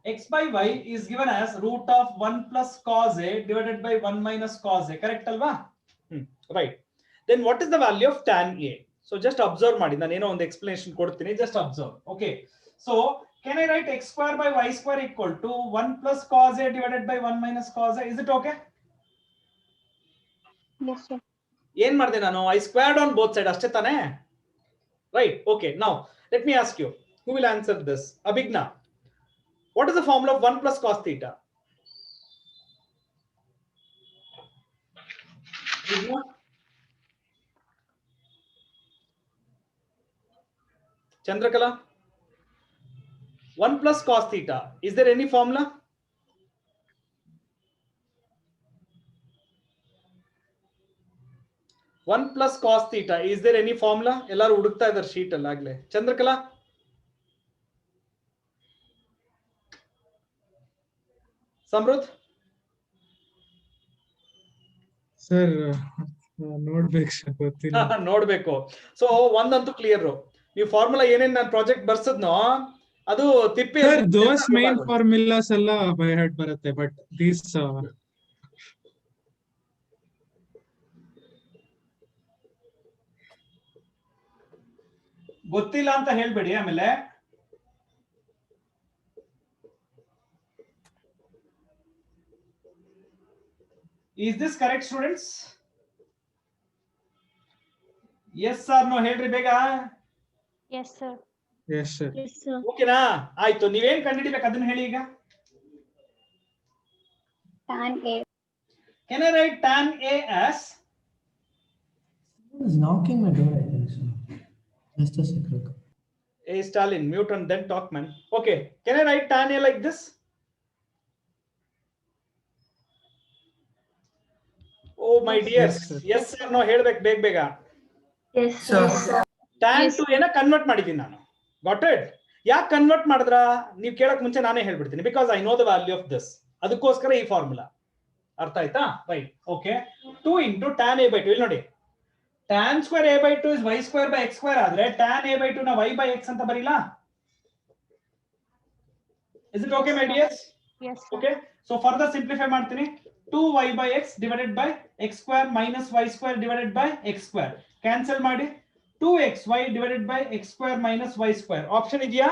x by y is given as root of 1 plus cos a divided by 1 minus cos a, correct alva? Right. Then what is the value of tan a? So just observe ಮಾಡಿ, ನಾನು ಏನೋ ಒಂದು explanation ಕೊಡ್ತೀನಿ, just observe. Okay, So can I write x square by y square equal to 1 plus cos a divided by 1 minus cos a? Is it okay? Yes, sir. ಏನ್ ಮಾಡಿದೆ ನಾನು? I squared on both sides ಅಷ್ಟೇ ತಾನೇ? Right. Okay. Now let me ask you, who will answer this? Abhigna, what is the formula of 1 plus cos theta? Abhigna? Chandrakala, 1 plus cos theta, is there any formula? One plus cos theta, is there any formula? ಎಲ್ಲರೂ ಹುಡುಕ್ತಾ ಇದ್ದಾರೆ sheet ಅಲ್ಲಿ ಆಗ್ಲೇ. Chandrakala, Samruddh sir ನೋಡ್ಬೇಕು sir, ಗೊತ್ತಿಲ್ಲ. ನೋಡ್ಬೇಕು. So ಒಂದಂತೂ clear, ನೀವು ಫಾರ್ಮುಲಾ ಏನೇನ್ ನಾನು ಪ್ರಾಜೆಕ್ಟ್ ಬರ್ಸದ್ನೋ ಅದು ತಿಪ್ಪಿ. ಸರ್ ದೋಸ್ ಮೇನ್ ಫಾರ್ಮುಲಾಸ್ ಎಲ್ಲ ಬೈ ಹಾರ್ಟ್ ಬರುತ್ತೆ, ಬಟ್ ದೀಸ್ ಗೊತ್ತಿಲ್ಲ ಅಂತ ಹೇಳ್ಬೇಡಿ. ಆಮೇಲೆ is this correct students? Yes or no ಹೇಳ್ರಿ ಬೇಗ. Yes, sir. yes sir. Yes, sir. ಓಕೆನಾ? ಆಯ್ತು, ನೀವೇನ್ ಕಂಡುಹಿಡಿಬೇಕು ಅದನ್ನ ಹೇಳಿ ಈಗ. Tan A. Can I write tan A as? Someone is knocking my door, I think so. Just a second. Hey Stalin, mute and then talk, man. Okay, can I write tan A like this? Oh my dears, yes sir, no ಹೇಳ್ಬೇಕು ಬೇಗ ಬೇಗ. Yes, sir. tan Yes. to ಏನ convert ಮಾಡಿದ್ದೀನಿ ನಾನು. Got it? ಯಾಕೆ convert ಮಾಡಿದ್ರ ನೀವು ಕೇಳಕ್ ಮುಂಚೆ ನಾನೇ ಹೇಳ್ಬಿಡ್ತೀನಿ, because I know the value of this. ಅದಕ್ಕೋಸ್ಕರ ಈ ಫಾರ್ಮುಲಾ. ಅರ್ಥ ಆಯ್ತಾ? Right. Okay, 2 into tan a by 2. ಇಲ್ಲಿ ನೋಡಿ, tan square a by 2 is y square by x square ಆದ್ರೆ tan a by 2 ನ y by x ಅಂತ ಬರೀಲಾ? Is it okay my dears? Yes, sir. Okay, so further simplify ಮಾಡ್ತೀನಿ. 2y by x divided by x square minus y square divided by x square. Cancel ಮಾಡಿ 2xy divided by x square minus y square. Option ಇದೆಯಾ?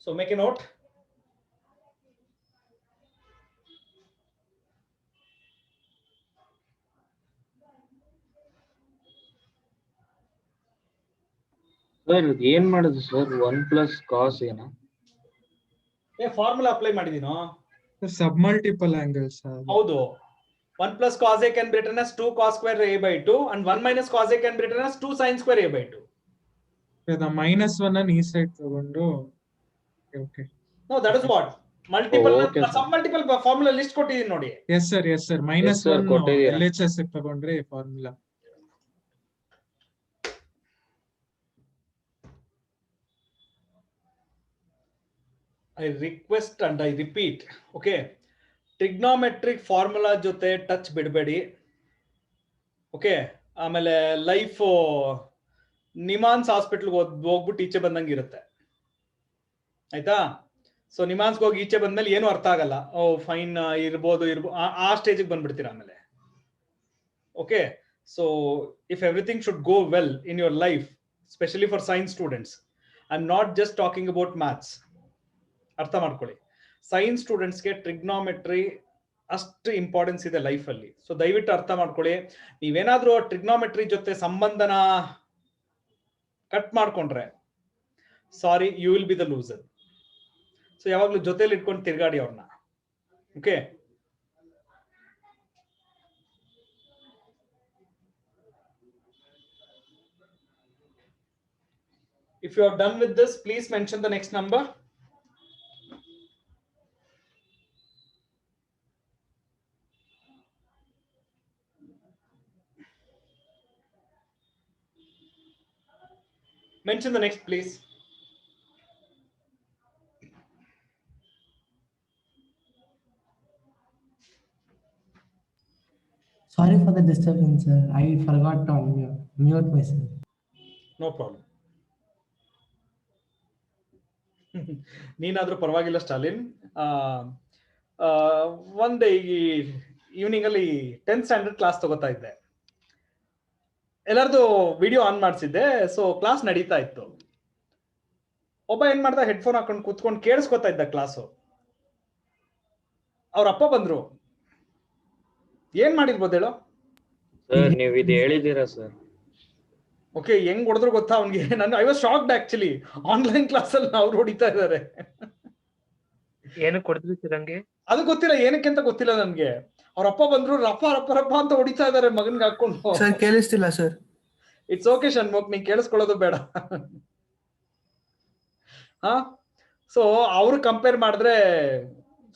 So make a note. Sir ಏನ್ ಮಾಡುದು sir? 1 plus cos ಏನ? Formula apply ಮಾಡಿದೀನೋ? Submultiple angles. ಹೌದು. 1 plus cos a can be written as 2 cos square a by 2 and 1 minus cos a can be written as 2 sin square a by 2. -1 ಅನ್ನು ಈ side ತಗೊಂಡು. Okay. No, that is what multiple Okay, sub multiple formula list ಕೊಟ್ಟಿದ್ದೀನಿ ನೋಡಿ. Yes sir, yes sir. -1 ಕೊಟ್ಟಿದ್ದೀರಾ. LHS ತಗೊಂಡ್ರೆ formula. I request and I repeat, okay, trigonometric formula ಜೊತೆ touch ಬಿಡಬೇಡಿ. Okay, ಆಮೇಲೆ ಲೈಫ್ ನಿಮಾನ್ಸ್ ಹಾಸ್ಪಿಟಲ್ಗೆ ಹೋಗ್ಬಿಟ್ಟು ಈಚೆ ಬಂದಂಗೆ ಇರುತ್ತೆ, ಆಯ್ತಾ? ಸೊ ನಿಮಾನ್ಸ್ಗೆ ಹೋಗಿ ಈಚೆ ಬಂದ್ಮೇಲೆ ಏನು ಅರ್ಥ ಆಗಲ್ಲ. ಓ ಫೈನ್ ಇರ್ಬೋದು ಆ ಸ್ಟೇಜಿಗೆ ಬಂದ್ಬಿಡ್ತೀರಾ ಆಮೇಲೆ. Okay, so if everything should go well in your life, specially for science students, I am not just talking about maths. ಅರ್ಥ ಮಾಡ್ಕೊಳ್ಳಿ, ಸೈನ್ಸ್ ಸ್ಟೂಡೆಂಟ್ಸ್ಗೆ ಟ್ರಿಗ್ನೋಮೆಟ್ರಿ ಅಷ್ಟು ಇಂಪಾರ್ಟೆನ್ಸ್ ಇದೆ ಲೈಫ್ ಅಲ್ಲಿ. ಸೊ ದಯವಿಟ್ಟು ಅರ್ಥ ಮಾಡ್ಕೊಳ್ಳಿ. ನೀವೇನಾದ್ರೂ ಟ್ರಿಗ್ನೋಮೆಟ್ರಿ ಜೊತೆ ಸಂಬಂಧನ ಕಟ್ ಮಾಡ್ಕೊಂಡ್ರೆ, sorry, you will be the loser. So ಯಾವಾಗ್ಲೂ ಜೊತೆಲಿ ಇಟ್ಕೊಂಡು ತಿರ್ಗಾಡಿ ಅವ್ರನ್ನ. Okay, if you are done with this, please mention the next number. Mention the next, please. Sorry for the disturbance, sir. I forgot to mute myself. No problem. ನೀನಾದ್ರೂ ಪರವಾಗಿಲ್ಲ ಸ್ಟಾಲಿನ್. ಒಂದೇ ಈ evening ಅಲ್ಲಿ 10th ಸ್ಟ್ಯಾಂಡರ್ಡ್ ಕ್ಲಾಸ್ ತಗೋತಾ ಇದ್ದೆ. ಎಲ್ಲರದು video on ಮಾಡಿಸಿದ್ದೆ. So class ನಡೀತಾ ಇತ್ತು. ಒಬ್ಬ ಏನ್ ಮಾಡ್ದ, ಹೆಡ್ಫೋನ್ ಹಾಕೊಂಡು ಕೂತ್ಕೊಂಡು ಕೇಳಿಸ್ಕೊತಾ ಇದ್ದ ಕ್ಲಾಸು. ಅವ್ರ ಅಪ್ಪ ಬಂದ್ರು. ಏನ್ ಮಾಡಿರ್ಬೋದು ಹೇಳೋ? ಸರ್ ನೀವು ಇದು ಹೇಳಿದ್ದೀರಾ ಸರ್. ಓಕೆ, ಹೆಂಗ್ ಹೊಡೆದ್ರು ಗೊತ್ತಾ ಅವ್ನಿಗೆ? ನಾನು I was shocked actually. Online class ಅಲ್ಲಿ ಅವ್ರು ಹೊಡಿತಾ ಇದಾರೆ. ಏನು ಕೊಡ್ತೀವಿ ಸರ್ ಹಂಗೆ? ಅದು ಗೊತ್ತಿಲ್ಲ, ಏನಕ್ಕೆ ಅಂತ ಗೊತ್ತಿಲ್ಲ ನನ್ಗೆ. ಅವ್ರ ಅಪ್ಪ ಬಂದ್ರು, ರಪ್ಪ ರಪ್ಪ ರಪ್ಪ ಅಂತ ಹೊಡಿತಾ ಇದಾರೆ ಮಗನ್ಗೆ ಹಾಕೊಂಡು. ಸರ್ ಕೇಳಿಸ್ತಿಲ್ಲ ಸರ್. ಇಟ್ಸ್ ಓಕೆ ಷಣ್ಮುಖ್, ನೀನ್ ಕೇಳಿಸ್ಕೊಳ್ಳೋದು ಬೇಡ. ಹಾ, ಸೊ ಅವ್ರು ಕಂಪೇರ್ ಮಾಡಿದ್ರೆ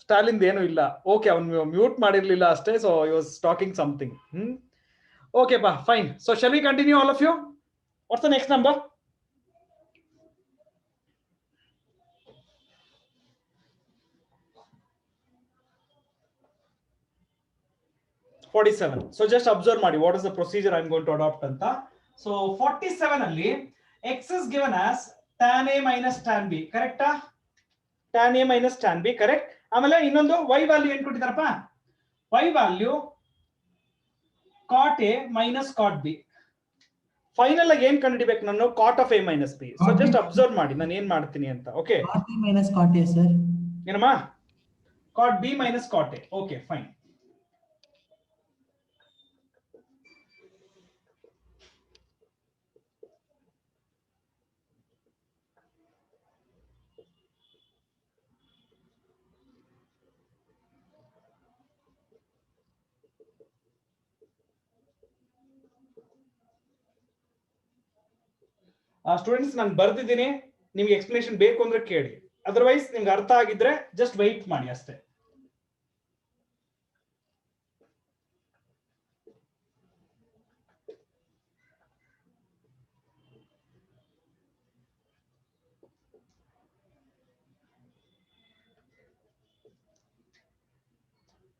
ಸ್ಟಾಲಿನ್ ಏನು ಇಲ್ಲ. ಓಕೆ, ಅವ್ನು ಮ್ಯೂಟ್ ಮಾಡಿರ್ಲಿಲ್ಲ ಅಷ್ಟೇ. So I was talking something. Okay ಬಾ, fine. So shall we continue all of you? What's the next number? 47. So just observe ಮಾಡಿ, what is the procedure I'm going to adopt ಅಂತ. So 47 ಅಲ್ಲಿ x is given as tan a minus tan b, ಕರೆಕ್ಟಾ? tan a minus tan b, correct. ಆಮೇಲೆ ಇನ್ನೊಂದು y value ಏನ್ ಕೊಟ್ಟಿದಾರಪ್ಪ? y value cot a minus cot b. Final ಆಗಿ ಏನ್ ಕಂಡುಹಿಡಿಬೇಕು ನಾನು? cot of a minus b. So just observe ಮಾಡಿ ನಾನು ಏನ್ ಮಾಡ್ತೀನಿ ಅಂತ. Okay, cot b minus cot a sir. ಏನಮ್ಮ? cot b minus cot a. Okay fine. Students, ನಾನು ಬರ್ದಿದ್ದೀನಿ. ನಿಮ್ಗೆ ಎಕ್ಸ್ಪ್ಲನೇಷನ್ ಬೇಕು ಅಂದ್ರೆ ಕೇಳಿ, ಅದರ್ವೈಸ್ ನಿಮ್ಗೆ ಅರ್ಥ ಆಗಿದ್ರೆ ಜಸ್ಟ್ ವೈಟ್ ಮಾಡಿ ಅಷ್ಟೇ.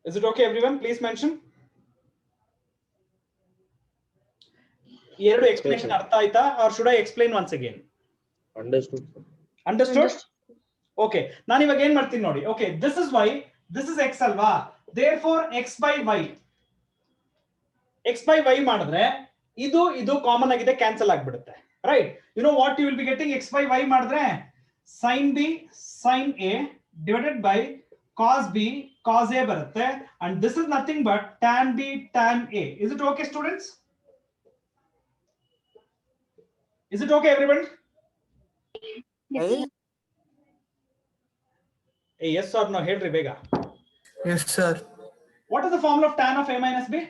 Is it okay everyone? Please mention. ಎರಡು ಎಕ್ಸ್ಪ್ಲನೇಷನ್ ಅರ್ಥ ಆಯ್ತಾ? or should I explain once again? Understood. Understood? Okay, ನಾನು ಇವಾಗ ಏನ್ ಮಾಡ್ತೀನಿ ನೋಡಿ. Okay, this is y, this is x ಅಲ್ವಾ? Therefore x by y. x by y ಮಾಡಿದ್ರೆ ಇದು ಇದು ಕಾಮನ್ ಆಗಿದೆ, ಕ್ಯಾನ್ಸಲ್ ಆಗ್ಬಿಡುತ್ತೆ. Right? You know what you will be getting? x by y ಮಾಡಿದ್ರೆ sin b sin a divided by cos b cos a ಬರುತ್ತೆ. and this is nothing but tan b tan a. Is it okay students? Is it okay everyone? Yes. Hey, yes or no? ಹೇಳ್ರಿ ಬೇಗ. Yes sir. What is the formula of tan of a minus b?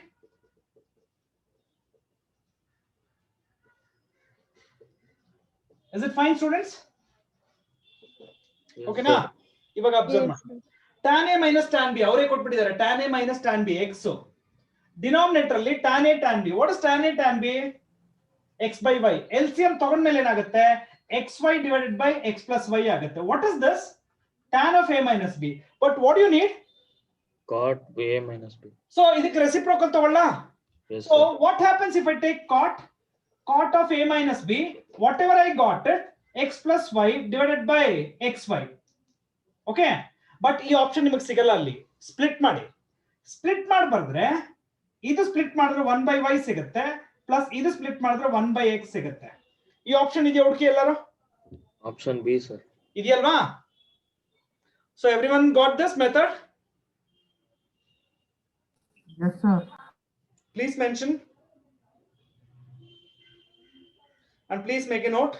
Is it fine students? Yes, Okay na? sir. ಇವಾಗ observe ಮಾಡಿ. tan a minus tan b ಅವರೇ ಕೊಟ್ಬಿಟ್ಟಿದ್ದಾರೆ. tan a minus tan b x. Denominator ಅಲ್ಲಿ tan a tan b. What is tan a tan b? x by y. LCM ತಗೊಂಡ್ಮೇಲೆ ಏನಾಗುತ್ತೆ? xy divided by x plus y ಆಗುತ್ತೆ. What is this? tan of a minus b. But what do you need? Cot a minus b. So ಇದಕ್ಕೆ reciprocal ತಗೊಳ್ಳಾ? Yes, So sir. what happens if I take cot of a minus b? Whatever I got it, x plus y divided by xy. Okay? But ಈ option ನಿಮಗೆ ಸಿಗಲ್ಲ ಅಲ್ಲಿ. Split ಮಾಡಿ. Split ಮಾಡಿ ಬರೆದ್ರೆ ಇದು split ಮಾಡಿದ್ರೆ 1 by y ಸಿಗುತ್ತೆ, ಪ್ಲಸ್ ಇದು ಸ್ಪ್ಲಿಟ್ ಮಾಡಿದ್ರೆ 1 by x ಸಿಗುತ್ತೆ. ಈ ಆಪ್ಷನ್ ಇದೆಯಾ ಹುಡುಕಿ ಎಲ್ಲರೂ? Option B, sir. ಇದೆಯಲ್ವಾ? So everyone got this method? Yes sir. Please mention and please make a note.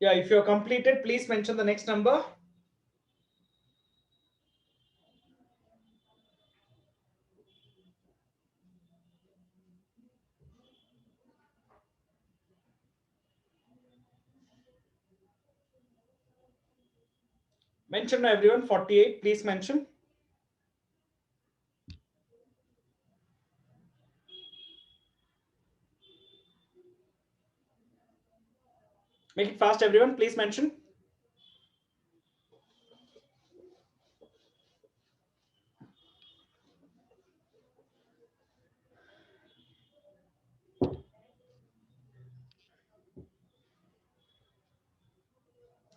Yeah, if you're completed, please mention the next number. Mention everyone 48. Please mention. Make it fast, everyone. Please mention.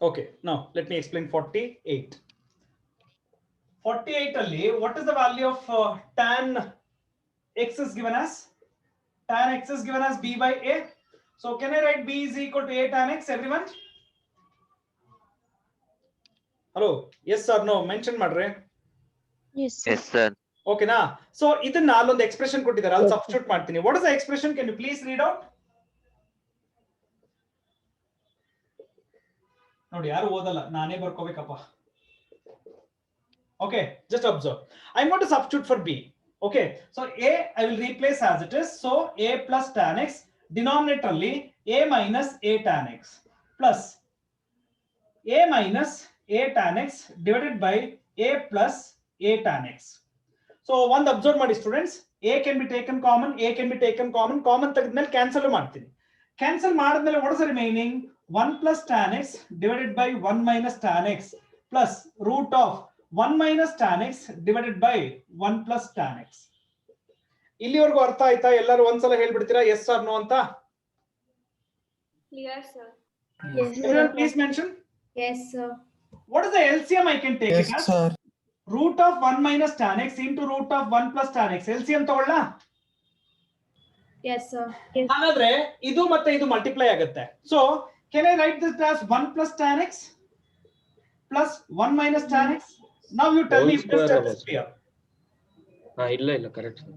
Okay, now let me explain 48. 48 ali, what is the value of tan x is given as? Tan x is given as b by a. So can I write b is equal to a tan x, everyone? Hello, yes or no? Mention madre. Yes, sir. Yes, sir. Okay na. So ಇದನ್ನ ಅಲ್ಲೊಂದು expression ಕೊಟ್ಟಿದ್ದಾರೆ. I'll substitute ಮಾಡ್ತೀನಿ. What is the expression? Can you please read out? ನೋಡಿ ಯಾರು ಓದಲ್ಲ, ನಾನೇ ಬರ್ಕೋಬೇಕಪ್ಪ. Okay, just observe. I'm going to substitute for b. Okay, so a I will replace as it is. So a plus tan x, denominator ಅಲ್ಲಿ a minus a tan x plus a minus a tan x divided by a plus a tan x. So one observe ಮಾಡಿ students, a can be taken common, a can be taken common, common ತೆಗೆದ್ಮೇಲೆ cancel ಮಾಡ್ತೀನಿ. Cancel ಮಾಡಿದ್ಮೇಲೆ what is the remaining? 1 plus tan x divided by 1 minus tan x plus root of 1 minus tan x divided by 1 plus tan x. ಇಲ್ಲಿವರೆಗೂ ಅರ್ಥ ಆಯ್ತಾ? ಎಲ್ಲರೂ ಒಂದ್ಸಲ ಹೇಳ್ಬಿಡ್ತೀರಾ yes or no ಅಂತ? Clear, sir. Yes, Everyone please mention. Yes, sir. What is the LCM I can take Yes, it as? sir. Root of 1 minus tan x into root of 1 plus tan x. LCM ತಗೊಳ್ಳಾ? Yes, sir. ಹಾಗಾದ್ರೆ ಇದು ಮತ್ತೆ ಇದು multiply ಆಗುತ್ತೆ. So can I write this as 1 plus tan x plus 1 minus tan x? Now you tell Whole me if this square step ಅಲ್ವಾ is clear. ಇಲ್ಲ correct sir.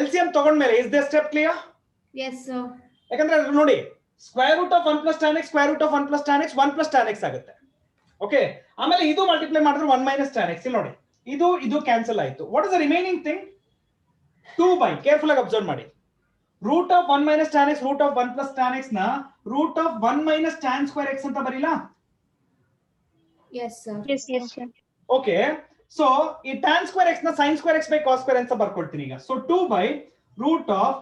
LCM ತಗೊಂಡ್ಮೇಲೆ is this step clear? Yes, sir. ಯಾಕಂದ್ರೆ ನೋಡಿ square root of 1 plus tan x, square root of 1 plus tan x, 1 plus tan x ಆಗುತ್ತೆ. Okay, ಆಮೇಲೆ ಇದು multiply ಮಾಡಿದ್ರೆ 1 minus tan x. ಇಲ್ಲಿ ನೋಡಿ ಇದು ಕ್ಯಾನ್ಸಲ್ ಆಯ್ತು. What is the remaining thing? 2 by, careful ಆಗಿ ಅಬ್ಸರ್ವ್ ಮಾಡಿ. Root of 1 minus tan x, root of 1 plus tan x ನ root of 1 minus tan square x ಅಂತ ಬರೀಲಾ? Yes, sir. Yes, sir. Okay, so ಈ tan square x ನ sin square x by cos square ಅಂತ ಬರ್ಕೊಳ್ತೀನಿ ಈಗ. So 2 by root of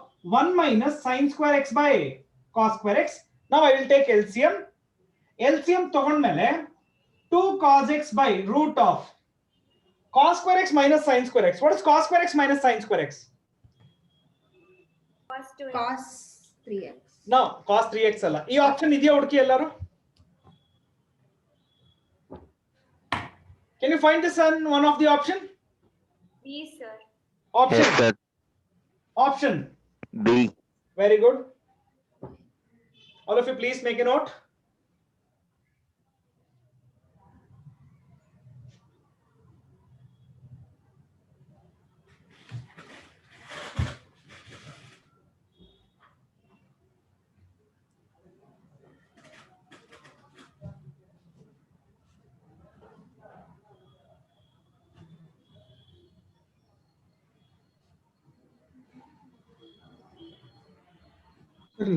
1 minus sin square x by cos square x. Now I will take LCM. LCM ತಗೊಂಡ್ಮೇಲೆ 2 cos x by root of cos square x minus sin square x. What is cos square x minus sin square x? Cos 3x. Now cos 3x ಅಲ್ಲ. ಈ option ಇದೆಯಾ ಹುಡುಕಿ ಎಲ್ಲರೂ? Can you find this on one of the option? B, sir. Option. Yes, sir. Option. B. Very good. All of you please make a note.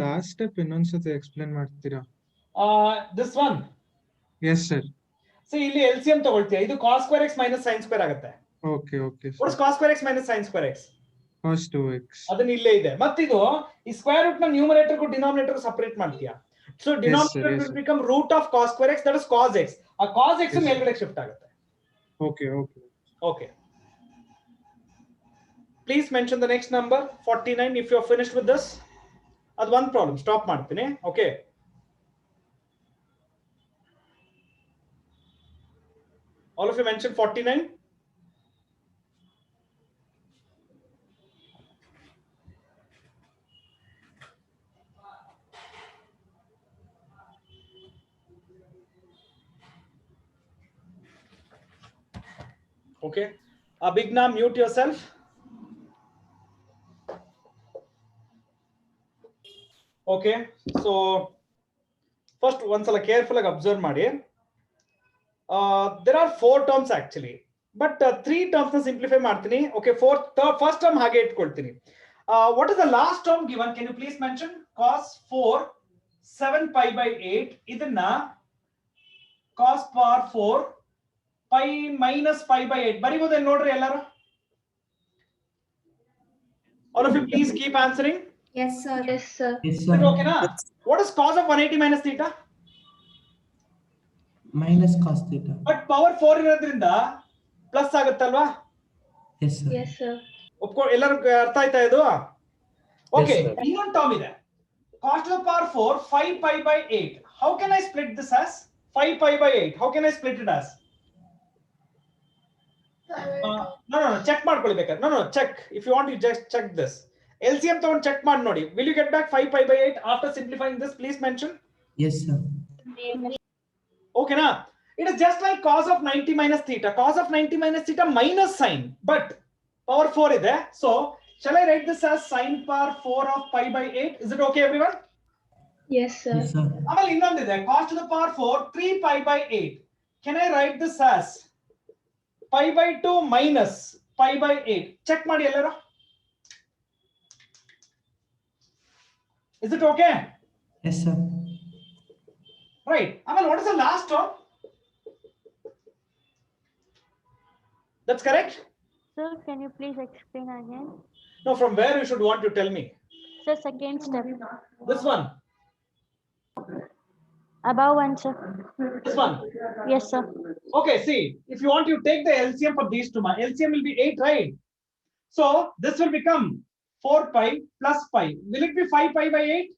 Last step ಇನ್ನೊಂದ್ಸತಿ explain ಮಾಡ್ತೀರಾ? This one. Yes sir. See, ಇಲ್ಲಿ LCM ತಗೊಳ್ತೀಯ. ಇದು cos square x minus sin square ಆಗುತ್ತೆ. Okay okay. What is cos square x minus sin square x? cos 2x. ಅದನ್ನ ಇಲ್ಲೇ ಇದೆ. ಮತ್ತಿದು ಈ ಸ್ಕ್ವೇರ್ ರೂಟ್ ನ ನ್ಯೂಮರೇಟರ್ ಗೂ ಡಿನಾಮಿನೇಟರ್ ಸಪರೇಟ್ ಮಾಡ್ತೀಯಾ? So denominator yes, will sir. become root of cos square x, that is cos x. ಆ cos x Yes, ಮೇಲ್ಗಡೆ ಶಿಫ್ಟ್ ಆಗುತ್ತೆ. Okay okay. Okay. Please mention the next number 49 if you are finished with this. That's one problem. Stop ಮಾಡ್ತೀನಿ. Okay. All of you mention 49. Okay. Abhigna, mute yourself. Okay. So first ಒಂದ್ಸಲ careful ಆಗಿ observe ಮಾಡಿ. There are 4 terms actually, but 3 terms ನ simplify ಮಾಡ್ತೀನಿ. Okay, first term ಹಾಗೆ ಇಟ್ಕೊಳ್ತೀನಿ. What is the last term given? Can you please mention? Cos 4 7 pi by 8. ಇದನ್ನ cos power 4 pi minus pi by 8 ಬರಿಬಹುದೇನು ನೋಡ್ರಿ ಎಲ್ಲರೂ? All of you please keep answering. Yes, sir. Yes, sir. Yes, Is sir. it okay na? What is cos of 180 minus theta? Minus cos theta. But power 4 ಇರೋದ್ರಿಂದ plus ಆಗುತ್ತಲ್ವಾ? Yes, sir. Yes, sir. ಎಲ್ಲರೂ ಅರ್ಥ ಆಯ್ತಾ ಇದು? Okay, sir. ಇನ್ನೊಂದು term ಇದೆ. cos to the power 4 5 pi by 8. How can I split this as 5 pi by 8? How can I split it as? No, check ಮಾಡ್ಕೊಳ್ಳಿ ಬೇಕಾದ್ರೆ. No, check. If you want, you just check this. LCM ತಗೊಂಡು check ಮಾಡಿ ನೋಡಿ. Will you get back 5 pi by 8 after simplifying this? Please mention. Yes, sir. Okay na? It is just like cos of 90 minus theta. Cos of 90 minus theta minus sin, but power 4 is there. So shall I write this as sin power 4 of pi by 8? Is it okay, everyone? Yes, sir. Yes, sir. ಆಮೇಲೆ ಇನ್ನೊಂದಿದೆ cos to the power 4 3 pi by 8. Can I write this as pi by 2 minus pi by 8? Check ಮಾಡಿ ಎಲ್ಲರೂ. Is it okay? Yes, sir. Right. Amal, what is the last term? That's correct? Sir, can you please explain again? No, from where you should want to tell me? Sir, second step. This one. Above one, sir. This one. Yes, sir. Okay, see, if you want, you take the LCM for these two. My LCM will be 8, right? So this will become 4 pi plus pi. Will it be 5 pi by 8?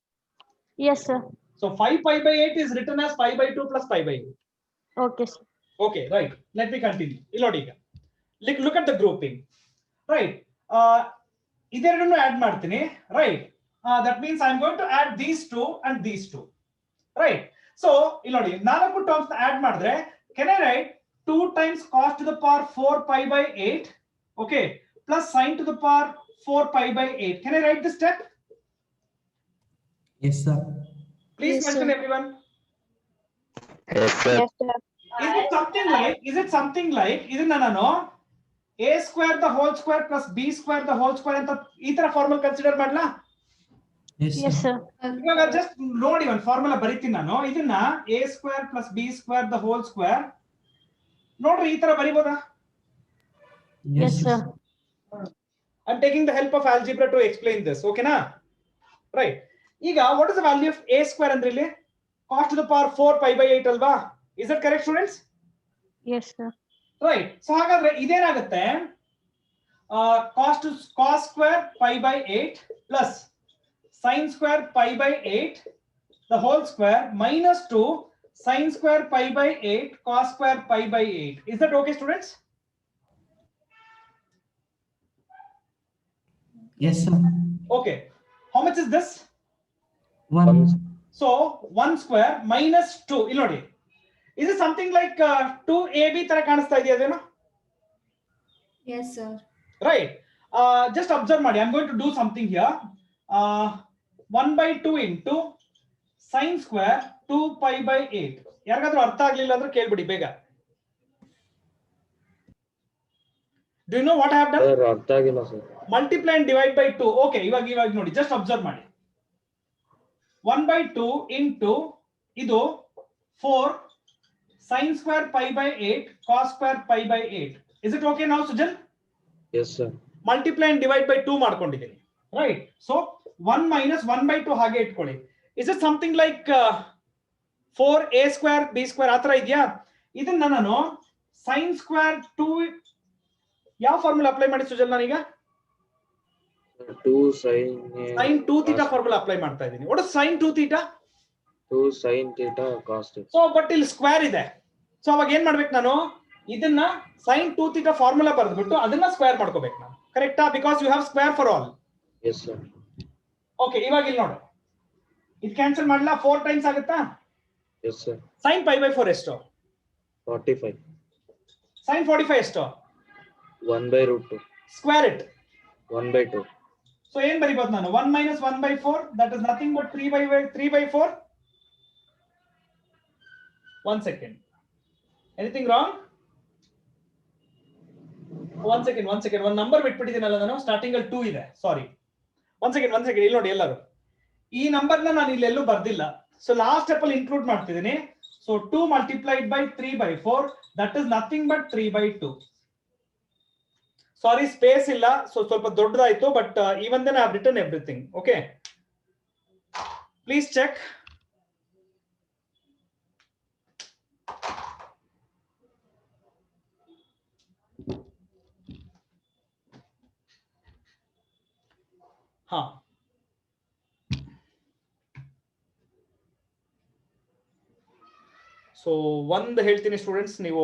Yes, sir. So 5 pi by 8 is written as pi by 2 plus pi by 8. Okay, sir. Okay, right. Let me continue. Ilodiga. Look at the grouping. Right. Idernnu add ಮಾಡ್ತೀನಿ. Right. That means I'm going to add these two and these two. Right. So ilodi ನಾಲ್ಕು terms add ಮಾಡಿದ್ರೆ can I write 2 times cos to the power 4 pi by 8, okay, plus sin to the power 4 pi by 8. Can I write this step? Yes, sir. Please Yes, mention sir. everyone. Yes, sir. Yes, sir. Is it something like ಇದನ್ನ ನಾನು a square the whole square plus b square the whole square ಅಂತ ಈ ತರ formula consider ಮಾಡ್ಲಾ? Yes, Yes, sir. sir. ಇವಾಗ just ನೋಡಿ ಒಂದು formula ಬರೀತೀನಿ ನಾನು. ಇದನ್ನ a square plus b square the whole square ನೋಡ್ರಿ ಈ ತರ ಬರಿಬೋದಾ? Yes, sir. I'm taking the help of algebra to explain this. Okay na? Right. ಈಗ what is the value of a square ಅಂದ್ರೆ ಇಲ್ಲಿ? Cos to the power 4 pi by 8 ಅಲ್ವಾ? Is that correct, students? Yes, sir. Right. So ಹಾಗಾದ್ರೆ ಇದೇನಾಗುತ್ತೆ? Cos square pi by 8 plus sin square pi by 8 the whole square minus 2 sin square pi by 8 cos square pi by 8. Is that okay, students? Yes, sir. Okay. How much is this? 1. So 1 square minus 2. ಇಲ್ಲಿ ನೋಡಿ. Is it something like 2ab ತರ ಕಾಣಿಸ್ತಾ ಇದೆಯಾ ಅದೇನೋ? Yes, sir. Right. Just observe ಮಾಡಿ. I'm going to do something here. 1 by 2 into sin square 2 pi by 8. ಯಾರಿಗಾದ್ರೂ ಅರ್ಥ ಆಗ್ಲಿಲ್ಲ ಅಂದ್ರೆ ಕೇಳ್ಬಿಡಿ ಬೇಗ. Do you know what I have done? Sir, ಅರ್ಥ ಆಗಿಲ್ಲ sir. Multiply and divide by 2. Okay, ಇವಾಗ ನೋಡಿ. Just observe ಮಾಡಿ. 1 by 2 into ಇದು 4 sin square pi by 8 cos square pi by 8. Is it okay now, Sujal? Yes, sir. Multiply and divide by 2 ಮಾಡ್ಕೊಂಡಿದ್ದೀನಿ. Right. So 1 minus 1 by 2 ಹಾಗೆ ಇಟ್ಕೊಳ್ಳಿ. Is it something like 4a square b square ಆ ತರ ಇದೆಯಾ? ಇದನ್ನ ನಾನು sin square 2 ಯಾವ formula apply ಮಾಡಿ ಸುಜಲ್ ನಾನೀಗ? 2 sin sin 2 theta formula apply ಮಾಡ್ತಾ ಇದ್ದೀನಿ. What is sin 2 theta? 2 sin theta cos theta. So but ಇಲ್ಲಿ ಸ್ಕ್ವೇರ್ ಇದೆ. ಸೊ ಅವಾಗ ಏನ್ ಮಾಡ್ಬೇಕು ನಾನು? ಇದನ್ನ sin 2 theta ಫಾರ್ಮುಲಾ ಬರೆದ್ಬಿಟ್ಟು ಅದನ್ನ ಸ್ಕ್ವೇರ್ ಮಾಡ್ಕೋಬೇಕು ನಾನು. ಕರೆಕ್ಟಾ? Because you have square for all. Yes, sir. Okay, ಇವಾಗ ಇಲ್ಲಿ ನೋಡು. ಇದು ಕ್ಯಾನ್ಸಲ್ ಮಾಡಲಾ? 4 ಟೈಮ್ಸ್ ಆಗುತ್ತಾ? Yes, sir. sin pi by 4 ಎಷ್ಟು? 45. sin 45 ಎಷ್ಟು? 1 by root 2. Square it. 1 by 2. So ಏನ್ ಬರಿಬಹುದು ನಾನು? 1 minus 1 by 4, that is nothing but 3 by 4. 1 second. Anything wrong? 1 second. ಒಂದು ನಂಬರ್ ಬಿಟ್ಬಿಟ್ಟಿದ್ದೀನಲ್ಲ ನಾನು. ಸ್ಟಾರ್ಟಿಂಗ್ ಅಲ್ಲಿ 2 ಇದೆ. ಸಾರಿ. 1 second. ಇಲ್ಲಿ ನೋಡಿ ಎಲ್ಲರೂ. ಈ ನಂಬರ್ನ ನಾನು ಇಲ್ಲೆಲ್ಲೂ ಬರ್ದಿಲ್ಲ. ಸೊ ಲಾಸ್ಟ್ ಸ್ಟೆಪ್ ಅಲ್ಲಿ ಇನ್ಕ್ಲೂಡ್ ಮಾಡ್ತಿದ್ದೀನಿ. So 2 multiplied by 3 by 4, that is nothing but 3 by 2. Sorry, space illa, so ಸ್ವಲ್ಪ ದೊಡ್ಡದಾಯ್ತು, but even then I have written everything. Okay, please check. So ಒಂದು ಹೇಳ್ತೀನಿ ಸ್ಟೂಡೆಂಟ್ಸ್, ನೀವು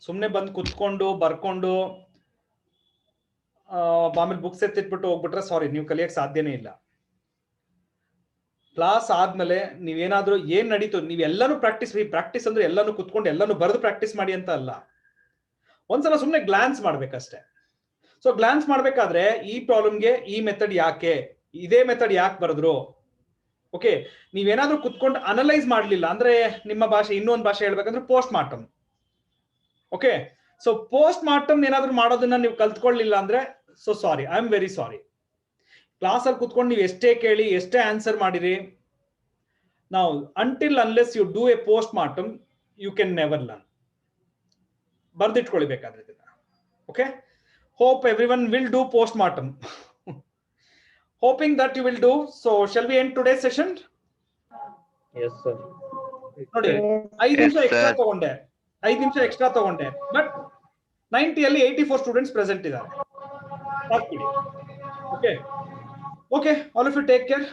ಸುಮ್ಮನೆ ಬಂದು ಕುತ್ಕೊಂಡು ಬರ್ಕೊಂಡು ಆಮೇಲೆ ಬುಕ್ಸ್ ಎತ್ತಿಟ್ಬಿಟ್ಟು ಹೋಗ್ಬಿಟ್ರೆ ಸಾರಿ, ನೀವು ಕಲಿಯಕ್ಕೆ ಸಾಧ್ಯನೇ ಇಲ್ಲ. ಕ್ಲಾಸ್ ಆದ್ಮೇಲೆ ನೀವೇನಾದ್ರೂ ಏನ್ ನಡೀತು ನೀವೆಲ್ಲಾನು ಪ್ರಾಕ್ಟೀಸ್ ಅಂದ್ರೆ ಎಲ್ಲಾನು ಕುತ್ಕೊಂಡು ಎಲ್ಲಾನು ಬರೆದು ಪ್ರಾಕ್ಟೀಸ್ ಮಾಡಿ ಅಂತ ಅಲ್ಲ, ಒಂದ್ಸಲ ಸುಮ್ಮನೆ ಗ್ಲಾನ್ಸ್ ಮಾಡ್ಬೇಕಷ್ಟೇ. ಸೊ ಗ್ಲಾನ್ಸ್ ಮಾಡ್ಬೇಕಾದ್ರೆ ಈ ಪ್ರಾಬ್ಲಮ್ಗೆ ಈ ಮೆಥಡ್ ಯಾಕೆ, ಇದೇ ಮೆಥಡ್ ಯಾಕೆ ಬರೆದ್ರು, ಓಕೆ, ನೀವೇನಾದ್ರೂ ಕುತ್ಕೊಂಡು ಅನಲೈಸ್ ಮಾಡ್ಲಿಲ್ಲ ಅಂದ್ರೆ ನಿಮ್ಮ ಭಾಷೆ ಇನ್ನೊಂದು ಭಾಷೆ ಹೇಳ್ಬೇಕಂದ್ರೆ post mortem. Okay, so post mortem ಏನಾದ್ರೂ ಮಾಡೋದನ್ನ ನೀವು ಕಲ್ತ್ಕೊಳ್ಳಿಲ್ಲ ಅಂದ್ರೆ so sorry, I am very sorry. ಕ್ಲಾಸಲ್ಲಿ ಕುತ್ಕೊಂಡು ನೀವು ಎಷ್ಟೇ ಕೇಳಿ ಎಷ್ಟೇ ಆನ್ಸರ್ ಮಾಡಿರಿ, ನಾವು until unless you do a post mortem you can never learn. ಬರ್ದಿಟ್ಕೊಳ್ಬೇಕಾದ್ರೆ ಇದನ್ನ. Okay, hope every one will do post mortem. Hoping that you will do. So shall we end today's session? Yes, sir. ನೋಡಿ 5 ನಿಮಿಷ extra ತಗೊಂಡೆ, 5 ನಿಮಿಷ extra ತಗೊಂಡೆ, but 90 ಅಲ್ಲಿ 84 students present ಇದ್ದಾರೆ. Okay, all of you take care.